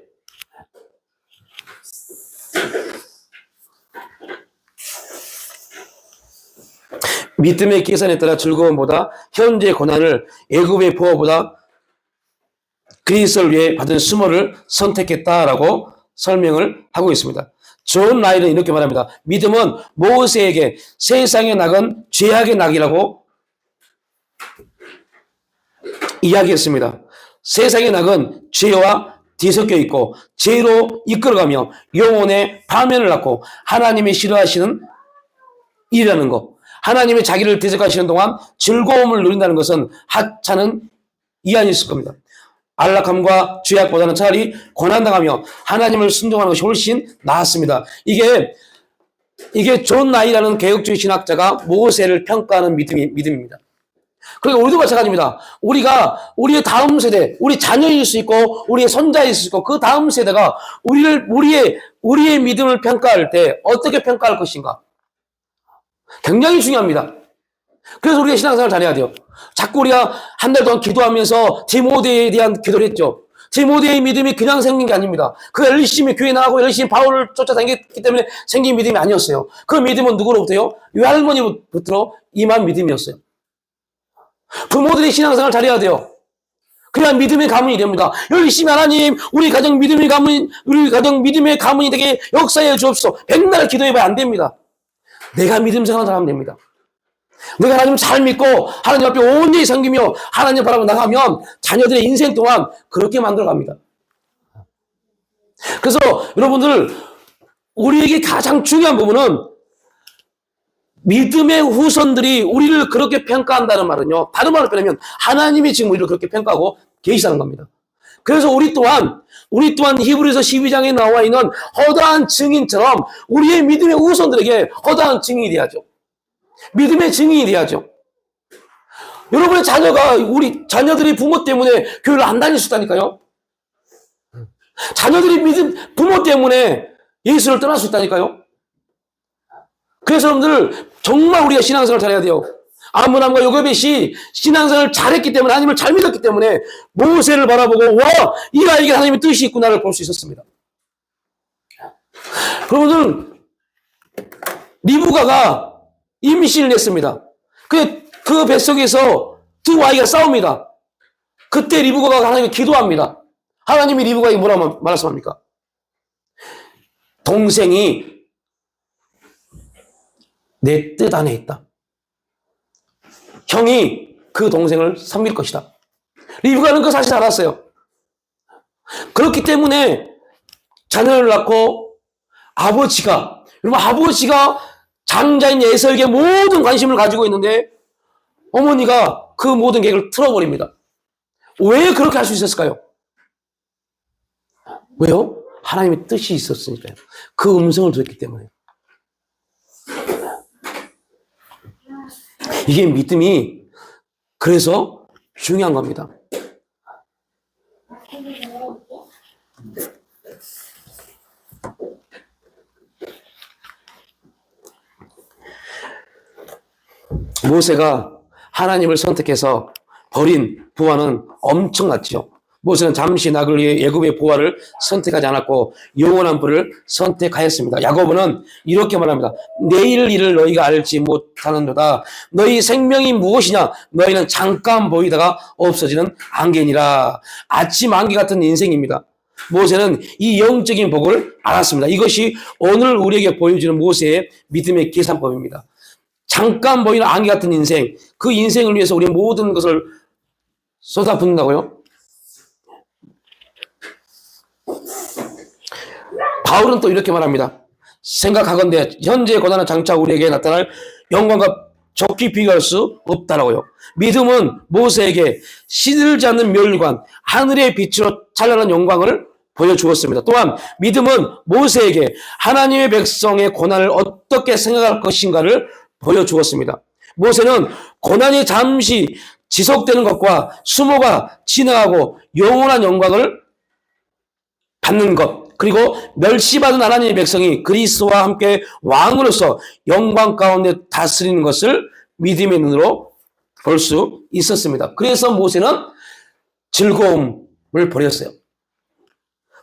믿음의 계산에 따라 즐거움보다 현재의 고난을 애굽의 보호보다 그리스도를 위해 받은 수모를 선택했다라고 설명을 하고 있습니다. 존 라이는 이렇게 말합니다. 믿음은 모세에게 세상의 낙은 죄악의 낙이라고 이야기했습니다. 세상의 낙은 죄와 뒤섞여 있고 죄로 이끌어가며 영혼의 파멸을 낳고 하나님이 싫어하시는 일이라는 것. 하나님이 자기를 대적하시는 동안 즐거움을 누린다는 것은 하찮은 이한이 있을 겁니다. 안락함과 죄악보다는 차라리 고난당하며 하나님을 순종하는 것이 훨씬 나았습니다. 이게 이게 존 나이라는 개혁주의 신학자가 모세를 평가하는 믿음입니다. 그러니까 우리도 마찬가지입니다. 우리가 우리의 다음 세대, 우리 자녀일 수 있고 우리의 손자일 수 있고 그 다음 세대가 우리의 믿음을 평가할 때 어떻게 평가할 것인가? 굉장히 중요합니다. 그래서 우리가 신앙생활을 잘해야 돼요. 자꾸 우리가 한 달 동안 기도하면서 디모데에 대한 기도를 했죠. 디모데의 믿음이 그냥 생긴 게 아닙니다. 그 열심히 교회 나가고 열심히 바울을 쫓아다녔기 때문에 생긴 믿음이 아니었어요. 그 믿음은 누구로부터요? 외할머니부터 임한 믿음이었어요. 부모들이 신앙생활을 잘해야 돼요. 그래야 믿음의 가문이 됩니다. 열심히 하나님, 우리 가정 믿음의 가문이 되게 역사해 주옵소서. 백날 기도해봐야 안 됩니다. 내가 믿음 생활을 잘하면 됩니다. 내가 하나님 잘 믿고 하나님 앞에 온전히 섬기며 하나님 바라보 나가면 자녀들의 인생 동안 그렇게 만들어갑니다. 그래서 여러분들, 우리에게 가장 중요한 부분은 믿음의 후손들이 우리를 그렇게 평가한다는 말은요, 다른 말로 표현하면 하나님이 지금 우리를 그렇게 평가하고 계시다는 겁니다. 그래서 우리 또한 히브리서 12장에 나와 있는 허다한 증인처럼 우리의 믿음의 후손들에게 허다한 증인이 돼야죠. 믿음의 증인이 돼야죠. 여러분의 우리 자녀들이 부모 때문에 교회를 안 다닐 수 있다니까요. 자녀들이 부모 때문에 예수를 떠날 수 있다니까요. 그래서 여러분들, 정말 우리가 신앙생활을 잘해야 돼요. 아므람과 요게벳이 신앙생활을 잘했기 때문에, 하나님을 잘 믿었기 때문에 모세를 바라보고, 와, 이 아이에게 하나님의 뜻이 있구나를 볼 수 있었습니다. 여러분들, 리브가가 임신을 했습니다. 그 뱃속에서 두 아이가 싸웁니다. 그때 리브가가 하나님께 기도합니다. 하나님이 리브가에게 뭐라고 말씀합니까? 동생이 내 뜻 안에 있다. 형이 그 동생을 섬길 것이다. 리브가는 그 사실을 알았어요. 그렇기 때문에 자녀를 낳고 아버지가 장자인 에서에게 모든 관심을 가지고 있는데 어머니가 그 모든 계획을 틀어버립니다. 왜 그렇게 할 수 있었을까요? 왜요? 하나님의 뜻이 있었으니까요. 그 음성을 들었기 때문에. 이게 믿음이 그래서 중요한 겁니다. 모세가 하나님을 선택해서 버린 부활은 엄청났죠. 모세는 잠시 낙을 위해 애굽의 부활을 선택하지 않았고 영원한 부를 선택하였습니다. 야고보는 이렇게 말합니다. 내일 일을 너희가 알지 못하는도다. 너희 생명이 무엇이냐? 너희는 잠깐 보이다가 없어지는 안개니라. 아침 안개 같은 인생입니다. 모세는 이 영적인 복을 알았습니다. 이것이 오늘 우리에게 보여주는 모세의 믿음의 계산법입니다. 잠깐 보이는 안개 같은 인생, 그 인생을 위해서 우리 모든 것을 쏟아붓는다고요? 바울은 또 이렇게 말합니다. 생각하건대 현재의 고난은 장차 우리에게 나타날 영광과 좋게 비교할 수 없다라고요. 믿음은 모세에게 시들지 않는 멸관, 하늘의 빛으로 찬란한 영광을 보여주었습니다. 또한 믿음은 모세에게 하나님의 백성의 고난을 어떻게 생각할 것인가를 보여주었습니다. 모세는 고난이 잠시 지속되는 것과 수모가 지나가고 영원한 영광을 받는 것, 그리고 멸시받은 하나님의 백성이 그리스도와 함께 왕으로서 영광 가운데 다스리는 것을 믿음의 눈으로 볼 수 있었습니다. 그래서 모세는 즐거움을 버렸어요.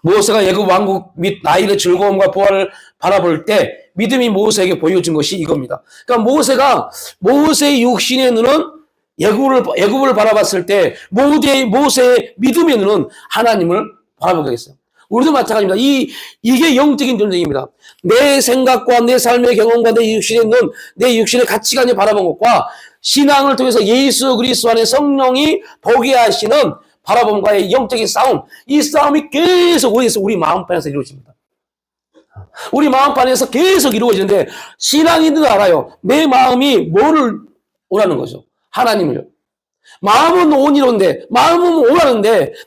모세가 애굽 왕국 및 나일의 즐거움과 보화를 바라볼 때 믿음이 모세에게 보여준 것이 이겁니다. 그러니까 모세의 육신의 눈은 애굽을 바라봤을 때 모세의 믿음의 눈은 하나님을 바라보게 했어요. 우리도 마찬가지입니다. 이게 영적인 전쟁입니다. 내 생각과 내 삶의 경험과 내 육신의 눈, 내 육신의 가치관을 바라본 것과 신앙을 통해서 예수 그리스도 안에 성령이 보게 하시는 바라봄과의 영적인 싸움, 이 싸움이 계속 우리 마음판에서 이루어집니다. 우리 마음판에서 계속 이루어지는데 신앙인들도 알아요. 내 마음이 뭐를 오라는 거죠? 하나님을요. 마음은 오라는데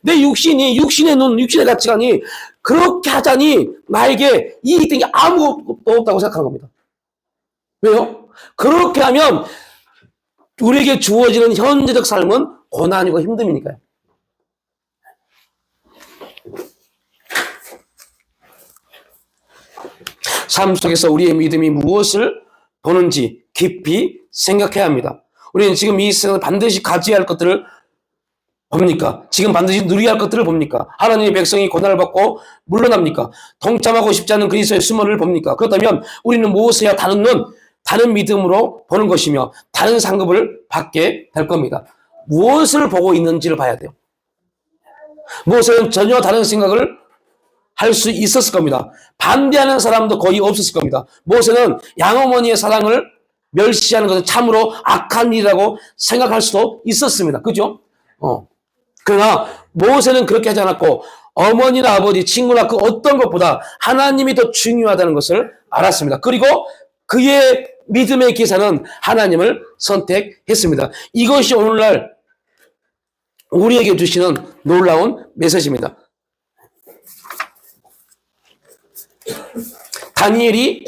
내 육신의 눈, 육신의 가치관이 그렇게 하자니 나에게 이익된 게 아무것도 없다고 생각하는 겁니다. 왜요? 그렇게 하면 우리에게 주어지는 현재적 삶은 고난이고 힘듦이니까요. 삶 속에서 우리의 믿음이 무엇을 보는지 깊이 생각해야 합니다. 우리는 지금 이 세상에 반드시 가져야 할 것들을 봅니까? 지금 반드시 누려야 할 것들을 봅니까? 하나님의 백성이 고난을 받고 물러납니까? 동참하고 싶지 않은 그리스도의 수모를 봅니까? 그렇다면 우리는 무엇을 해야 다른 눈, 다른 믿음으로 보는 것이며 다른 상급을 받게 될 겁니다. 무엇을 보고 있는지를 봐야 돼요. 무엇은 전혀 다른 생각을 할 수 있었을 겁니다. 반대하는 사람도 거의 없었을 겁니다. 모세는 양어머니의 사랑을 멸시하는 것은 참으로 악한 일이라고 생각할 수도 있었습니다. 그죠? 그러나 모세는 그렇게 하지 않았고 어머니나 아버지, 친구나 그 어떤 것보다 하나님이 더 중요하다는 것을 알았습니다. 그리고 그의 믿음의 기사는 하나님을 선택했습니다. 이것이 오늘날 우리에게 주시는 놀라운 메시지입니다. 다니엘이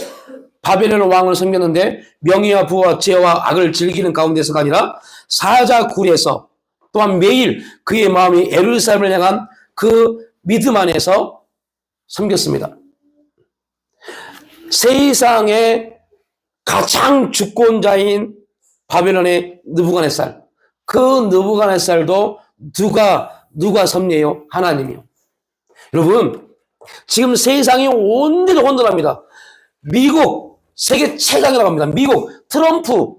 바벨론 왕을 섬겼는데 명예와 부와 죄와 악을 즐기는 가운데서가 아니라 사자굴에서 또한 매일 그의 마음이 예루살렘을 향한 그 믿음 안에서 섬겼습니다. 세상의 가장 주권자인 바벨론의 느부갓네살, 그 느부갓네살도 누가 섭리해요? 하나님이요. 여러분, 지금 세상이 온데도 혼돈합니다. 미국 세계 최강이라고 합니다. 미국 트럼프,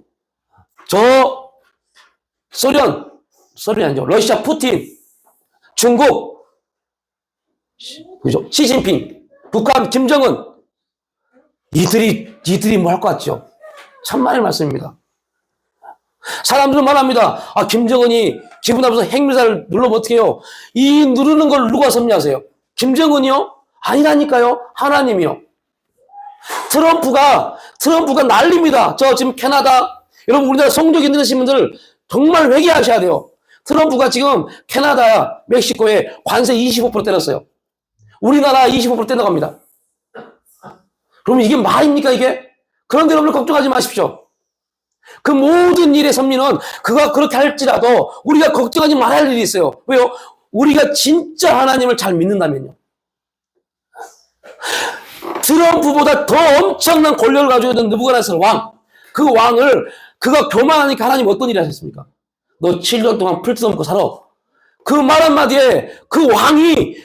소련이 아니죠. 러시아 푸틴, 중국 그죠? 시진핑, 북한 김정은, 이들이 뭐 할 것 같죠? 천만의 말씀입니다. 사람들은 말합니다. 김정은이 기분 나빠서 핵미사일 누르면 어떡해요? 이 누르는 걸 누가 섭리하세요? 김정은이요? 아니라니까요. 하나님이요. 트럼프가 난립니다. 저 지금 캐나다, 여러분 우리나라 성적이 있으신 분들 정말 회개하셔야 돼요. 트럼프가 지금 캐나다, 멕시코에 관세 25% 때렸어요. 우리나라 25% 떼나갑니다. 그럼 이게 말입니까 이게? 그런데 여러분 걱정하지 마십시오. 그 모든 일의 섭리는 그가 그렇게 할지라도 우리가 걱정하지 말아야 할 일이 있어요. 왜요? 우리가 진짜 하나님을 잘 믿는다면요. 트럼프보다 더 엄청난 권력을 가지고 있는 느부갓네살 왕, 그 왕을 그가 교만하니까 하나님 어떤 일을 하셨습니까? 너 7년 동안 풀뜯어 먹고 살아. 그 말 한마디에 그 왕이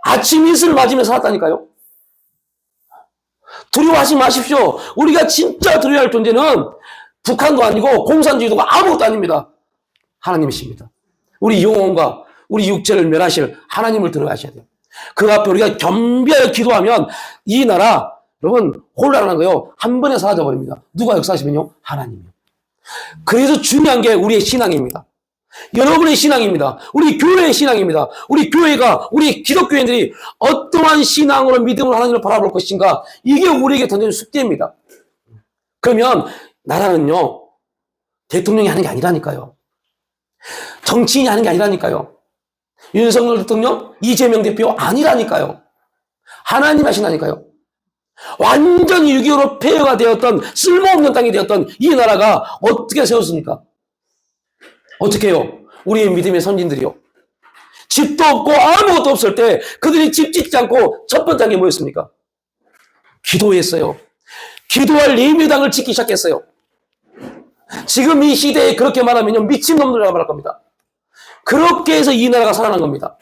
아침 이슬을 맞으며 살았다니까요. 두려워하지 마십시오. 우리가 진짜 두려워할 존재는 북한도 아니고 공산주의도 아무것도 아닙니다. 하나님이십니다. 우리 영혼과 우리 육체를 멸하실 하나님을 들어가셔야 돼요. 그 앞에 우리가 겸비하여 기도하면 이 나라 여러분 혼란한 거요. 한 번에 사라져버립니다. 누가 역사하시면요? 하나님이요. 그래서 중요한 게 우리의 신앙입니다. 여러분의 신앙입니다. 우리 교회의 신앙입니다. 우리 교회가, 우리 기독교인들이 어떠한 신앙으로 믿음으로 하나님을 바라볼 것인가, 이게 우리에게 던져진 숙제입니다. 그러면 나라는요 대통령이 하는 게 아니라니까요. 정치인이 하는 게 아니라니까요. 윤석열 대통령, 이재명 대표 아니라니까요. 하나님 하신다니까요. 완전히 6.25로 폐허가 되었던 쓸모없는 땅이 되었던 이 나라가 어떻게 세웠습니까? 어떻게 해요? 우리의 믿음의 선진들이요. 집도 없고 아무것도 없을 때 그들이 집 짓지 않고 첫 번째 게 뭐였습니까? 기도했어요. 기도할 예배당을 짓기 시작했어요. 지금 이 시대에 그렇게 말하면 미친놈들이라고 말할 겁니다. 그렇게 해서 이 나라가 살아난 겁니다.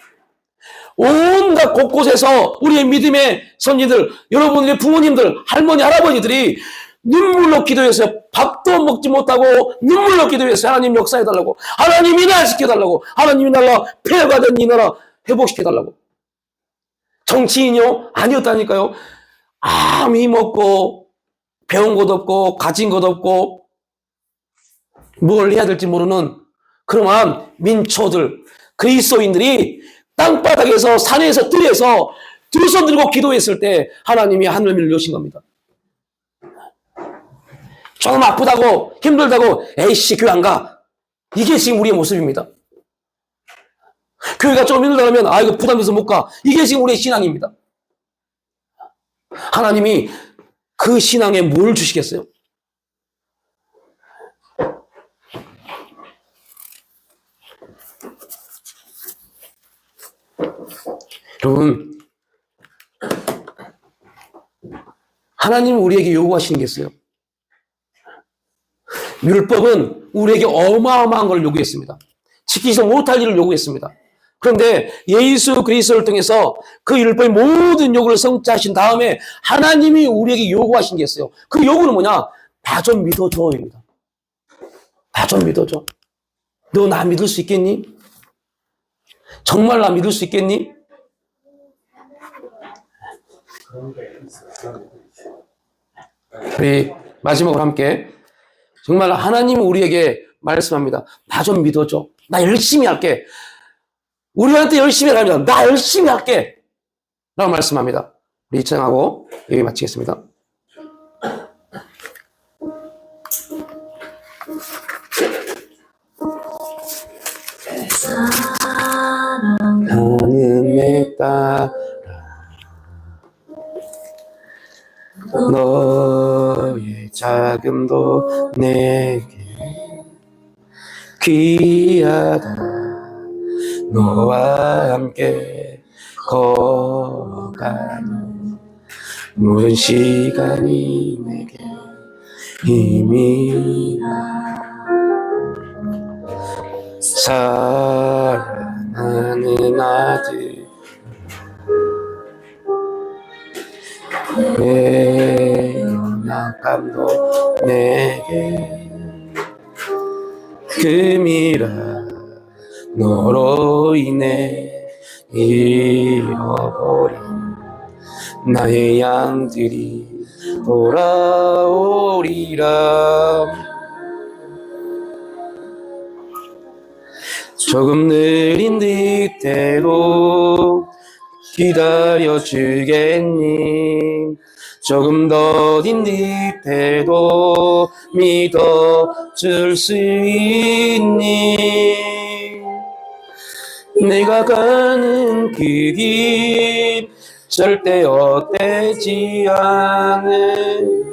온갖 곳곳에서 우리의 믿음의 선지들, 여러분들의 부모님들, 할머니, 할아버지들이 눈물로 기도했어요. 밥도 먹지 못하고 눈물로 기도했어요. 하나님 역사해달라고. 하나님 인하시켜달라고. 하나님이 나라 폐허가 된 이 나라 회복시켜달라고. 정치인이요? 아니었다니까요. 아무 힘 없고 배운 것도 없고 가진 것도 없고 뭘 해야 될지 모르는 그러한 민초들, 그리스도인들이 땅바닥에서 산에서 들에서 두 손 들고 기도했을 때 하나님이 하늘을 여신 겁니다. 조금 아프다고 힘들다고 에이씨 교회 안 가. 이게 지금 우리의 모습입니다. 교회가 조금 힘들다 그러면 이거 부담돼서 못 가. 이게 지금 우리의 신앙입니다. 하나님이 그 신앙에 뭘 주시겠어요? 여러분, 하나님은 우리에게 요구하시는 게 있어요. 율법은 우리에게 어마어마한 걸 요구했습니다. 지키지 못할 일을 요구했습니다. 그런데 예수 그리스도를 통해서 그 율법의 모든 요구를 성취하신 다음에 하나님이 우리에게 요구하신 게 있어요. 그 요구는 뭐냐? 나 좀 믿어줘입니다. 나 좀 믿어줘. 너 나 믿을 수 있겠니? 정말 나 믿을 수 있겠니? 우리 마지막으로 함께 정말 하나님은 우리에게 말씀합니다. 나 좀 믿어줘. 나 열심히 할게. 우리한테 열심히 하면 나 열심히 할게. 라고 말씀합니다. 우리 찬양하고 여기 마치겠습니다. 하늘에 따라 너의 자금도 내게 귀하다. 너와 함께 걸어가는 모든 시간이 내게 힘이라. 사랑하는 아들 내 연약함도 내게 금이라. 너로 인해 잃어버린 나의 양들이 돌아오리라. 조금 느린 듯해도 기다려주겠니? 조금 더딘 듯해도 믿어줄 수 있니? 내가 가는 그 길 절대 헛되지 않은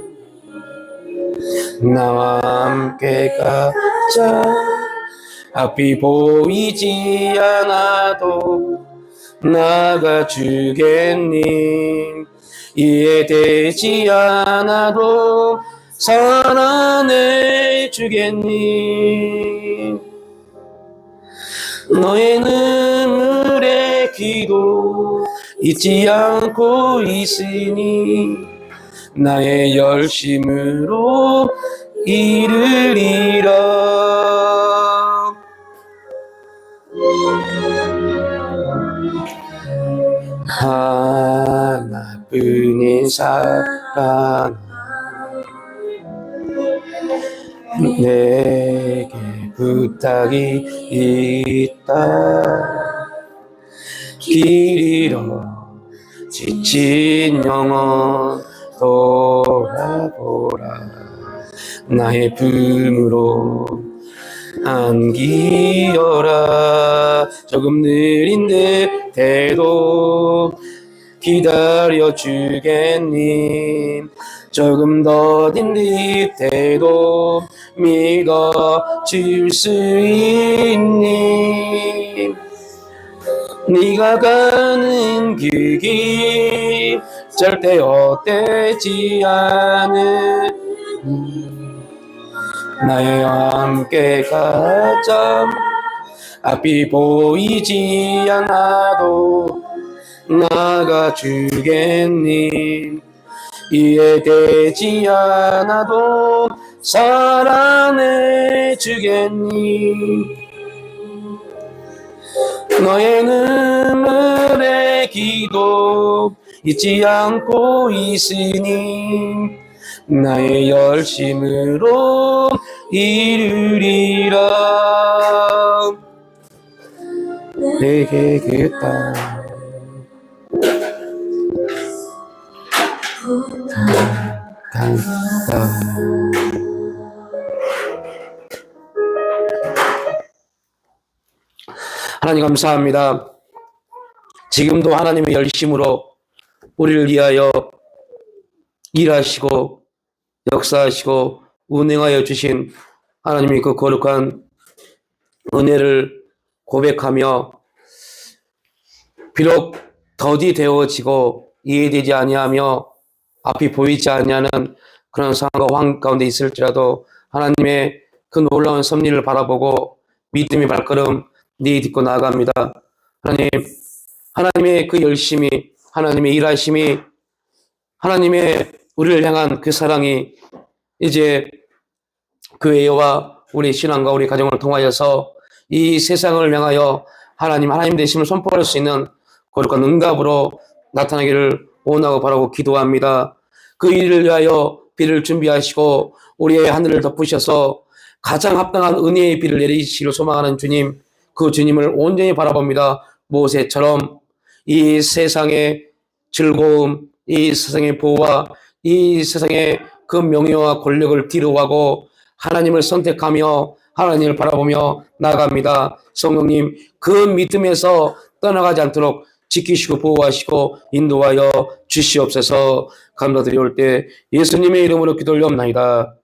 나와 함께 가자. 앞이 보이지 않아도 나가주겠니? 이해되지 않아도 사랑해주겠니? 너의 눈물의 기도 잊지 않고 있으니 나의 열심으로 이르리라. 하나뿐인 사랑 내게 부탁이 있다. 길 잃어 지친 영혼 돌아보라. 나의 품으로 안기어라. 조금 느린 듯해도 기다려주겠니? 조금 더딘 듯해도 믿어줄 수 있니? 네가 가는 그 길 절대 헛되지 않은 나와 함께 가자. 앞이 보이지 않아도 나가주겠니? 이해되지 않아도 사랑해주겠니? 너의 눈물의 기도 잊지 않고 있으니 나의 열심으로 이루리라. 내게 그 땅 간다. 하나님 감사합니다. 지금도 하나님의 열심으로 우리를 위하여 일하시고 역사하시고 운행하여 주신 하나님의 그 거룩한 은혜를 고백하며 비록 더디 되어지고 이해되지 아니하며 앞이 보이지 아니하는 그런 상황과 환경 가운데 있을지라도 하나님의 그 놀라운 섭리를 바라보고 믿음의 발걸음 내딛고 나아갑니다. 하나님, 하나님의 그 열심이, 하나님의 일하심이, 하나님의 우리를 향한 그 사랑이 이제 교회와 우리 신앙과 우리 가정을 통하여서 이 세상을 향하여 하나님 되심을 선포할 수 있는 거룩한 응답으로 나타나기를 원하고 바라고 기도합니다. 그 일을 위하여 비를 준비하시고 우리의 하늘을 덮으셔서 가장 합당한 은혜의 비를 내리시기를 소망하는 주님, 그 주님을 온전히 바라봅니다. 모세처럼 이 세상의 즐거움, 이 세상의 보호와 이 세상의 그 명예와 권력을 뒤로하고 하나님을 선택하며 하나님을 바라보며 나아갑니다. 성령님, 그 믿음에서 떠나가지 않도록 지키시고 보호하시고 인도하여 주시옵소서. 감사드리올 때 예수님의 이름으로 기도 올려옵나이다.